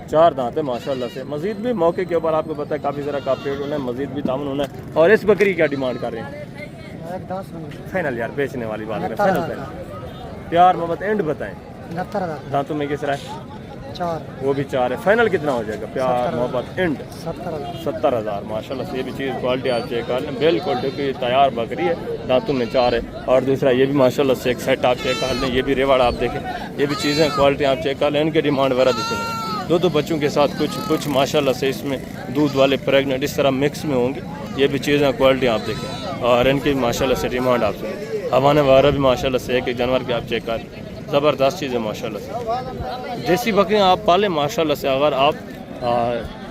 4 दांत है माशाल्लाह से। मजीद भी मौके के ऊपर आपको पता है काफ़ी ज़रा का पेड़ होना है, मजीद भी तामन होना है। और इस बकरी क्या डिमांड कर रहे हैं? फाइनल यार बेचने वाली बात है, फाइनल प्यार मोहब्बत एंड बताएं। 69,000 दांतों में किस तरह है? 4 वो भी 4 है। फाइनल कितना हो जाएगा? प्यार मोहब्बत एंड 70,000 70,000 माशाल्लाह से। ये भी चीज़ क्वालिटी आप चेक कर लें, बिल्कुल क्योंकि तैयार बकरी है, दांतों में 4 है। और दूसरा ये भी माशाल्लाह से एक सेट आप चेक कर लें, ये भी रेवाड़ आप देखें, ये भी चीज़ें क्वालिटी आप चेक कर लें, इनकी डिमांड वगैरह दिखें। 2 बच्चों के साथ कुछ माशाल्लाह से इसमें दूध वाले प्रेगनेंट इस तरह मिक्स में होंगे। ये भी चीज़ें क्वालिटी आप देखें, और इनकी माशाल्लाह से डिमांड आप सुनें। हवाने वगैरह भी माशाल्लाह से एक जानवर के आप चेक कर, ज़बरदस्त चीज़ है माशाल्लाह से। देसी बकरियाँ आप पालें माशाल्लाह से। अगर आप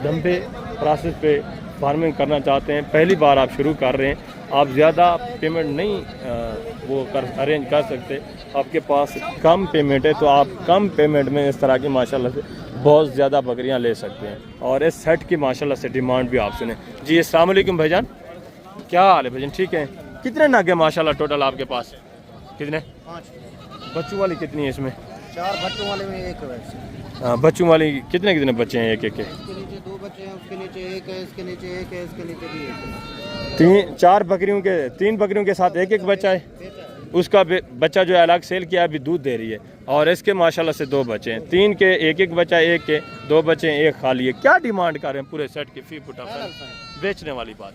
लंबे प्रोसेस पे फार्मिंग करना चाहते हैं, पहली बार आप शुरू कर रहे हैं, आप ज़्यादा पेमेंट नहीं अरेंज कर सकते, आपके पास कम पेमेंट है, तो आप कम पेमेंट में इस तरह की माशाल्लाह से बहुत ज़्यादा बकरियां ले सकते हैं। और इस सेट की माशाल्लाह से डिमांड भी आप सुने। जी अस्सलाम वालेकुम भाईजान, क्या हाल है भाईजान? ठीक है। कितने नग है माशाल्लाह टोटल आपके पास? कितने? 5 बच्चों वाली कितनी है इसमें? 4 बच्चों वाले में 1 है। बच्चों वाली कितने बच्चे हैं? एक के? इसके नीचे 2 बच्चे हैं, उसके नीचे 1 है, इसके नीचे 1 है, इसके नीचे भी 1 है। 3 बकरियों के साथ एक बच्चा है। उसका बच्चा जो है अलग सेल किया, अभी दूध दे रही है। और इसके माशाल्लाह से 2 बच्चे हैं, 3 के एक बच्चा, 1 के 2 बच्चे हैं, 1 खाली है। क्या डिमांड कर रहे हैं पूरे सेट की? फी फुटा बेचने वाली बात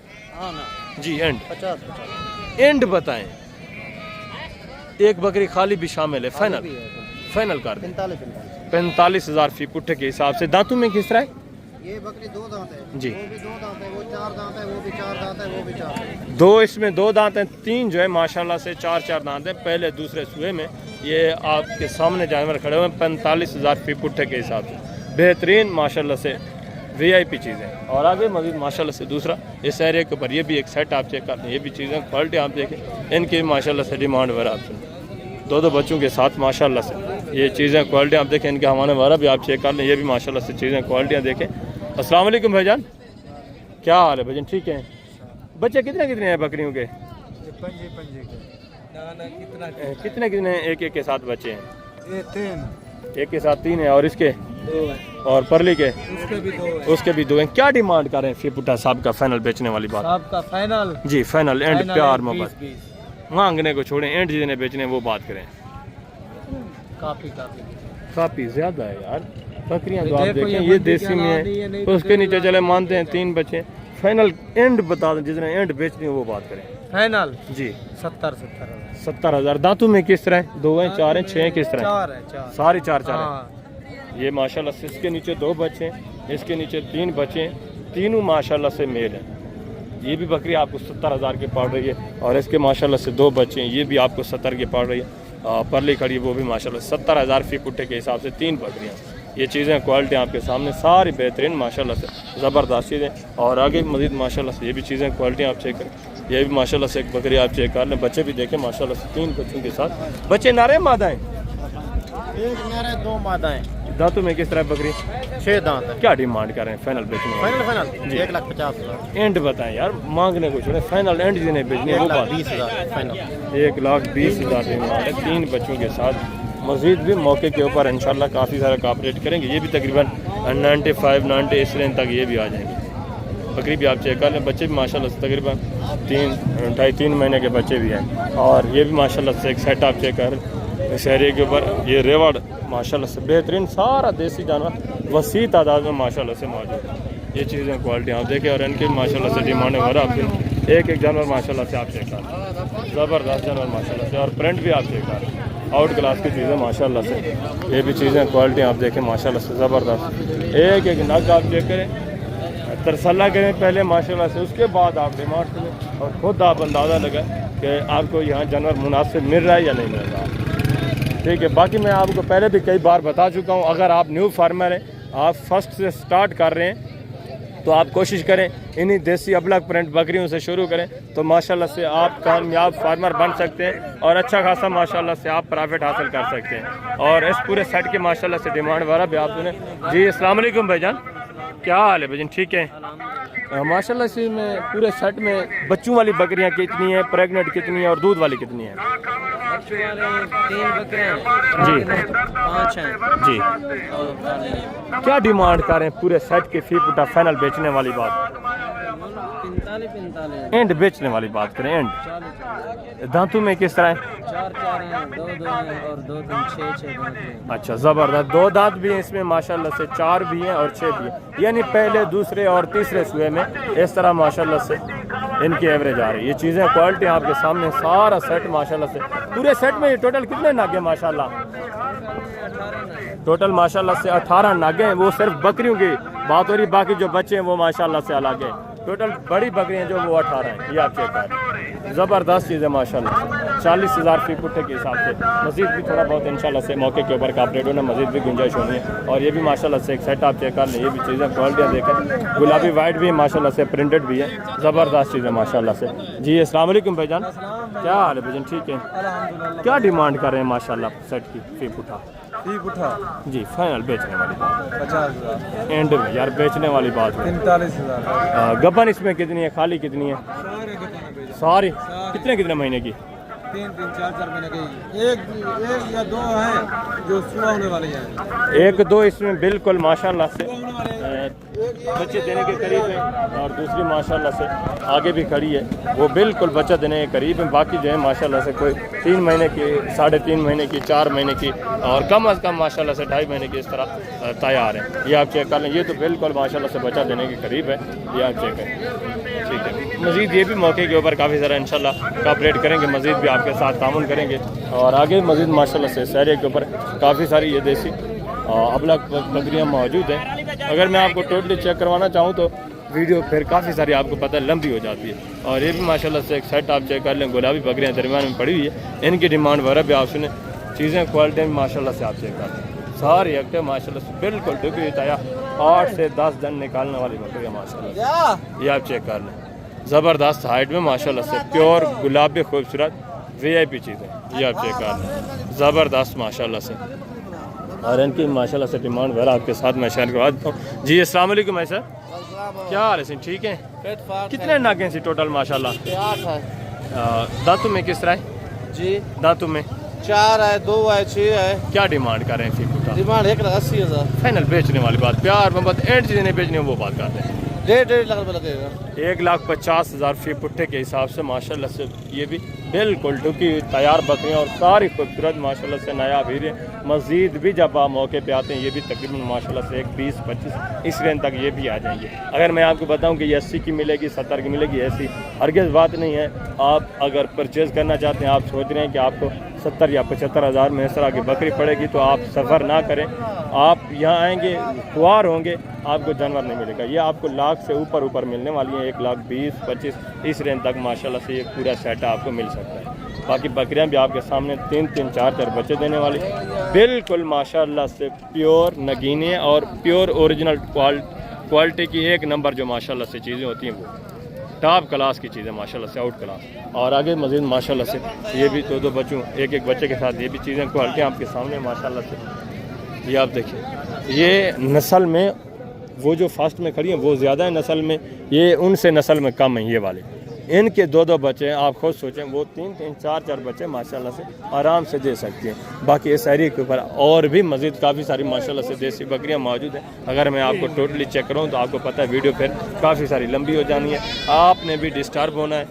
जी एंड 50 एंड बताएं। 1 बकरी खाली भी शामिल है, फाइनल कर दें 45,000 फी पुट्ठे के हिसाब से। दांतों में किस तरह है? ये बकरी 2 दांत है जी, वो भी 2 दांत है, वो 4 दांत है, वो भी 4 दांत है, वो भी 4 है। 2 इसमें 2 दांत हैं, 3 जो है माशाल्लाह से 4 दांत हैं। पहले दूसरे सूए में ये आपके सामने जानवर खड़े हुए हैं 45,000 फी पुट्ठे के हिसाब से। बेहतरीन माशाल्लाह से VIP चीज़ें। और आगे मजीद माशाल्लाह से दूसरा इस एरिया के ऊपर ये भी एक सेट आप चेक करते हैं, ये भी चीज़ें क्वालिटी आप देखें, इनकी माशाल्लाह से डिमांड वगैरह आप सुनें। 2 बच्चों के साथ माशाल्लाह से ये चीज़ें क्वालिटी आप देखें, इनके हमारे वगैरह भी आप चेक कर लें, ये भी माशाल्लाह से चीज़ें क्वालिटियाँ देखें। अस्सलाम वालेकुम भाईजान, क्या हाल है भाईजान? ठीक है। बच्चे कितने हैं बकरियों के? कितने एक के साथ बच्चे हैं? 3 एक के साथ 3 है। और इसके 2 है, और परली के उसके भी 2 हैं। क्या डिमांड कर रहे हैं फी पुट्ठा साहब का? फाइनल बेचने वाली बात आपका फाइनल जी, फाइनल एंड प्यार मोहब्बत 20 मांगने को छोड़ें, एंड जितने बेचने वो बात करें। काफ़ी ज़्यादा है यार बकरियां, तो आप देखें ये देसी में है, उसके नीचे चले मानते हैं 3 बच्चे। फाइनल एंड बता दें, जितने एंड बेचनी है वो बात करें। फाइनल जी 70,000 दांतों में किस तरह है? 2 हैं, 4 हैं, 6 हैं, किस तरह? 4 है, 4 सारी 4 है। ये माशाल्लाह से इसके नीचे 2 बच्चे हैं, इसके नीचे 3 बच्चे हैं, तीनों माशाल्लाह से मेल हैं। ये भी बकरी आपको 70,000 की पड़ रही है। और इसके माशाल्लाह से 2 बच्चे हैं, ये भी आपको 70 की पड़ रही है। परली खड़ी वो भी माशाल्लाह 70,000 फी पुट्ठे के हिसाब से 3 बकरियाँ। ये चीज़ें क्वालिटी आपके सामने सारी बेहतरीन माशाल्लाह से ज़बरदस्त चीज़ें। और आगे मज़ीद माशाल्लाह से ये भी चीज़ें क्वालिटी आप चेक करें, ये भी माशाल्लाह से एक बकरी आप चेक कर लें। बच्चे भी देखें माशाल्लाह से 3 बच्चों के साथ। बच्चे नारे मादा हैं? 1 नारे 2 मादा है। दांतों में किस तरह बकरी? 6 दांत है। क्या डिमांड कर रहे हैं फाइनल बेचने वाले? फाइनल 1,50,000 एंड बताएं यार, मांगने को छोड़े, फाइनल एंड जिन्हें बेचनी है वो बात। 1,20,000 फाइनल 1,20,000 डिमांड है 3 बच्चों के साथ। मज़ीद भी मौके के ऊपर इंशाल्लाह काफ़ी सारा कॉपरेट करेंगे। ये भी तकरीबन 95-90 इस रेंज तक ये भी आ जाएंगे। बकरी भी आप चेक कर लें। बच्चे भी माशाल्लाह से तकरीबन 2.5-3 महीने के बच्चे भी हैं। और ये भी माशाल्लाह से एक सेट आप चेक कर इस एरिया के ऊपर। ये रेवाड़ माशाल्लाह से बेहतरीन सारा देसी जानवर वसी तादाद में माशाल्लाह से मौजूद है। ये चीज़ें क्वालिटी आप देखें, और इनकी माशाल्लाह से डिमांड है। और आपके एक एक जानवर माशाल्लाह से आप चेक कर, ज़बरदस्त जानवर माशाल्लाह से, और प्रिंट भी आप चेक कर, आउट क्लास की चीज़ें माशाल्लाह से। ये भी चीज़ें क्वालिटी आप देखें माशाल्लाह से ज़बरदस्त। एक एक नग आप चेक करें, तरसला करें पहले माशाल्लाह से, उसके बाद आप डिमांड करें और ख़ुद आप अंदाज़ा लगाएं कि आपको यहाँ जानवर मुनासिब मिल रहा है या नहीं मिल रहा है। ठीक है, बाकी मैं आपको पहले भी कई बार बता चुका हूँ, अगर आप न्यू फार्मर हैं, आप फर्स्ट से स्टार्ट कर रहे हैं, तो आप कोशिश करें इन्हीं देसी अबलग प्रिंट बकरियों से शुरू करें, तो माशाल्लाह से आप कामयाब फार्मर बन सकते हैं और अच्छा खासा माशाल्लाह से आप प्रॉफिट हासिल कर सकते हैं। और इस पूरे सेट की माशाल्लाह से डिमांड वाला भी आप सुने। जी अस्सलाम वालेकुम भाईजान, क्या हाल है भाईजान? ठीक है माशाल्लाह से। में पूरे सेट में बच्चों वाली बकरियां कितनी है, प्रेग्नेंट कितनी है और दूध वाली कितनी है? 3 बकरियां जी, 5 हैं जी। क्या डिमांड कर रहे हैं पूरे सेट के फी पुटा फाइनल बेचने वाली बात? 45 एंड बेचने वाली बात करें, एंड दांतों में किस तरह है? 4 हैं, 2 हैं और 2 3 6 अच्छा ज़बरदस्त, 2 दांत भी हैं इसमें माशाल्लाह से, 4 भी हैं और 6 भी हैं, यानी पहले दूसरे और तीसरे सुए में इस तरह माशाल्लाह से इनकी एवरेज आ रही है। ये चीज़ें क्वालिटी आपके सामने, सारा सेट माशाल्लाह से। पूरे सेट में टोटल कितने नागे माशाल्लाह? टोटल माशाल्लाह से 18 नागे हैं। वो सिर्फ बकरियों की बात हो रही, बाकी जो बच्चे हैं वो माशाल्लाह से अलग है। टोटल बड़ी बकरियां जो वो 18 हैं, ये आप चेक करें, ज़बरदस्त चीज़ है माशाल्लाह। 40,000 फी पुट्टे के हिसाब से। मज़ीद भी थोड़ा बहुत इंशाल्लाह से मौके के ऊपर कापरेट होना, मज़ीद भी गुंजाइश होनी है। और ये भी माशाल्लाह से एक सेट आप चेक कर लें, ये भी चीज़ें क्वालिटियाँ देखें, गुलाबी वाइट भी माशाल्लाह से, प्रिंटेड भी है, ज़बरदस्त चीज़ें माशाल्लाह से। जी अस्सलाम वालेकुम भाईजान, क्या हाल है भाईजान? ठीक है, क्या डिमांड कर रहे हैं माशाल्लाह सेट की फी पुट्ठा? जी फाइनल बेचने वाली बात 50,000 एंड में यार, बेचने वाली बात है। 45,000 गबन इसमें कितनी है, खाली कितनी है? सारी कितने महीने की? 3-4 महीने की। एक या 2 हैं जो सुबह होने वाली हैं। 1-2 इसमें बिल्कुल माशाल्लाह से बच्चे देने के करीब है, और दूसरी माशाल्लाह से आगे भी खड़ी है, वो बिल्कुल बच्चा देने के करीब है। बाकी जो है माशाल्लाह से कोई 3 महीने की, 3.5 महीने की, 4 महीने की, और कम अज़ कम माशाल्लाह से 2.5 महीने की इस तरह तैयार है। ये आप चेक कर लें, ये तो बिल्कुल माशाल्लाह से बच्चा देने के करीब है, ये आप चेक करें। ठीक है, मज़ीद ये भी मौके के ऊपर काफ़ी ज़रा इंशाल्लाह कोऑपरेट करेंगे, मज़ीद भी आपके साथ तामुन करेंगे, और आगे मज़ीद माशाल्लाह से शहर के ऊपर काफ़ी सारी ये देसी अबलग बकरियाँ मौजूद हैं। अगर मैं आपको टोटली चेक करवाना चाहूँ तो वीडियो फिर काफ़ी सारी आपको पता है लंबी हो जाती है। और ये भी माशाल्लाह से एक सेट आप चेक कर लें, गुलाबी बकरियाँ दरमियान में पड़ी हुई है, इनकी डिमांड वगैरह भी आप सुने, चीज़ें क्वालिटी में माशाल्लाह से आप चेक कर लें, सारी एक्टिव माशाल्लाह से बिल्कुल डुबी हुई तैयार, 8 से 10 दिन निकालने वाली बकरियाँ माशाल्लाह, ये आप चेक कर लें, ज़बरदस्त हाइट में माशाल्लाह से, प्योर गुलाबी खूबसूरत VIP चीज़ें, ये आप चेक कर लें, ज़बरदस्त माशाल्लाह से। और इनकी माशाल्लाह से डिमांड वगैरह आपके साथ मैं शेयर करवा देता हूँ। जी अस्सलाम वालेकुम भाई सर, क्या हाल है सर? ठीक है, कितने नागे सी टोटल माशाल्लाह? 8 है दांतों में किस तरह है जी। दांतों में? 4 है, 2 है, 6 है। क्या डिमांड कर रहे हैं फी? डिमांड 1,80,000। फाइनल बेचने वाली बात, प्यार मोहब्बत एंड चीज़ें नहीं बेचनी, वो बात करते हैं। 1.5 लाख रुपये लगेगा। 1,50,000 फी पुट्टे के हिसाब से माशाल्लाह से, ये भी बिल्कुल टुकी तैयार बकरियाँ और सारी खूबसूरत माशाल्लाह से नया हीरे। मज़ीद भी जब आप मौके पे आते हैं, ये भी तकरीबन माशाल्लाह से 20-25 इस रेंज तक ये भी आ जाएंगे। अगर मैं आपको बताऊं कि ये 80 की मिलेगी, 70 की मिलेगी, ऐसी हरगिज़ बात नहीं है। आप अगर परचेज़ करना चाहते हैं, आप सोच रहे हैं कि आपको 70 या 75,000 में इस तरह की बकरी पड़ेगी, तो आप सफ़र ना करें। आप यहाँ आएंगे, खुआर होंगे, आपको जानवर नहीं मिलेगा। ये आपको लाख से ऊपर मिलने वाली है, 1,20,25 इस रेंज तक माशाल्लाह से ये पूरा सेट आपको मिल सकता है। बाकी बकरियां भी आपके सामने 3-3, 4-4 बच्चे देने वाली, बिल्कुल माशाल्लाह से प्योर नगीने और प्योर ओरिजिनल क्वालिटी की एक नंबर जो माशाल्लाह से चीज़ें होती हैं, वो टॉप क्लास की चीज़ें माशाल्लाह से, आउट क्लास। और आगे मज़ीद माशाल्लाह से ये भी 2-2 बच्चों, एक बच्चे के साथ ये भी चीज़ें क्वालिटी आपके सामने माशाल्लाह से। ये आप देखिए, ये नस्ल में वो जो फास्ट में खड़ी हैं वो ज़्यादा है नस्ल में, ये उनसे नस्ल में कम है। ये वाले इनके 2-2 बच्चे हैं, आप खुद सोचें, वो 3-3, 4-4 बच्चे माशाल्लाह से आराम से दे सकती हैं। बाकी इस एरिया के ऊपर और भी मज़ीद काफ़ी सारी माशाल्लाह से देसी बकरियां मौजूद हैं। अगर मैं आपको टोटली चेक करूं तो आपको पता है वीडियो फिर काफ़ी सारी लंबी हो जानी है, आपने भी डिस्टर्ब होना है।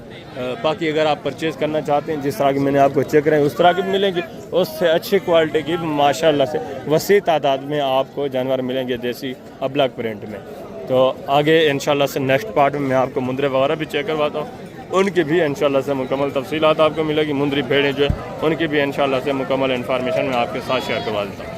बाकी अगर आप परचेज़ करना चाहते हैं, जिस तरह की मैंने आपको चेक कराई उस तरह की भी मिलेंगी, उससे अच्छी क्वालिटी की माशाल्लाह से वसी तादाद में आपको जानवर मिलेंगे देसी अबलग प्रिंट में। तो आगे इंशाल्लाह से नेक्स्ट पार्ट में मैं आपको मुंदरे वगैरह भी चेक करवाता हूँ, उनकी भी इंशाल्लाह से मुकम्मल तफसीलात आपको मिलेगी। मुंदरी भेड़ें जो है उनकी भी इंशाल्लाह से मुकम्मल इन्फॉर्मेशन मैं आपके साथ शेयर करवा देता हूँ।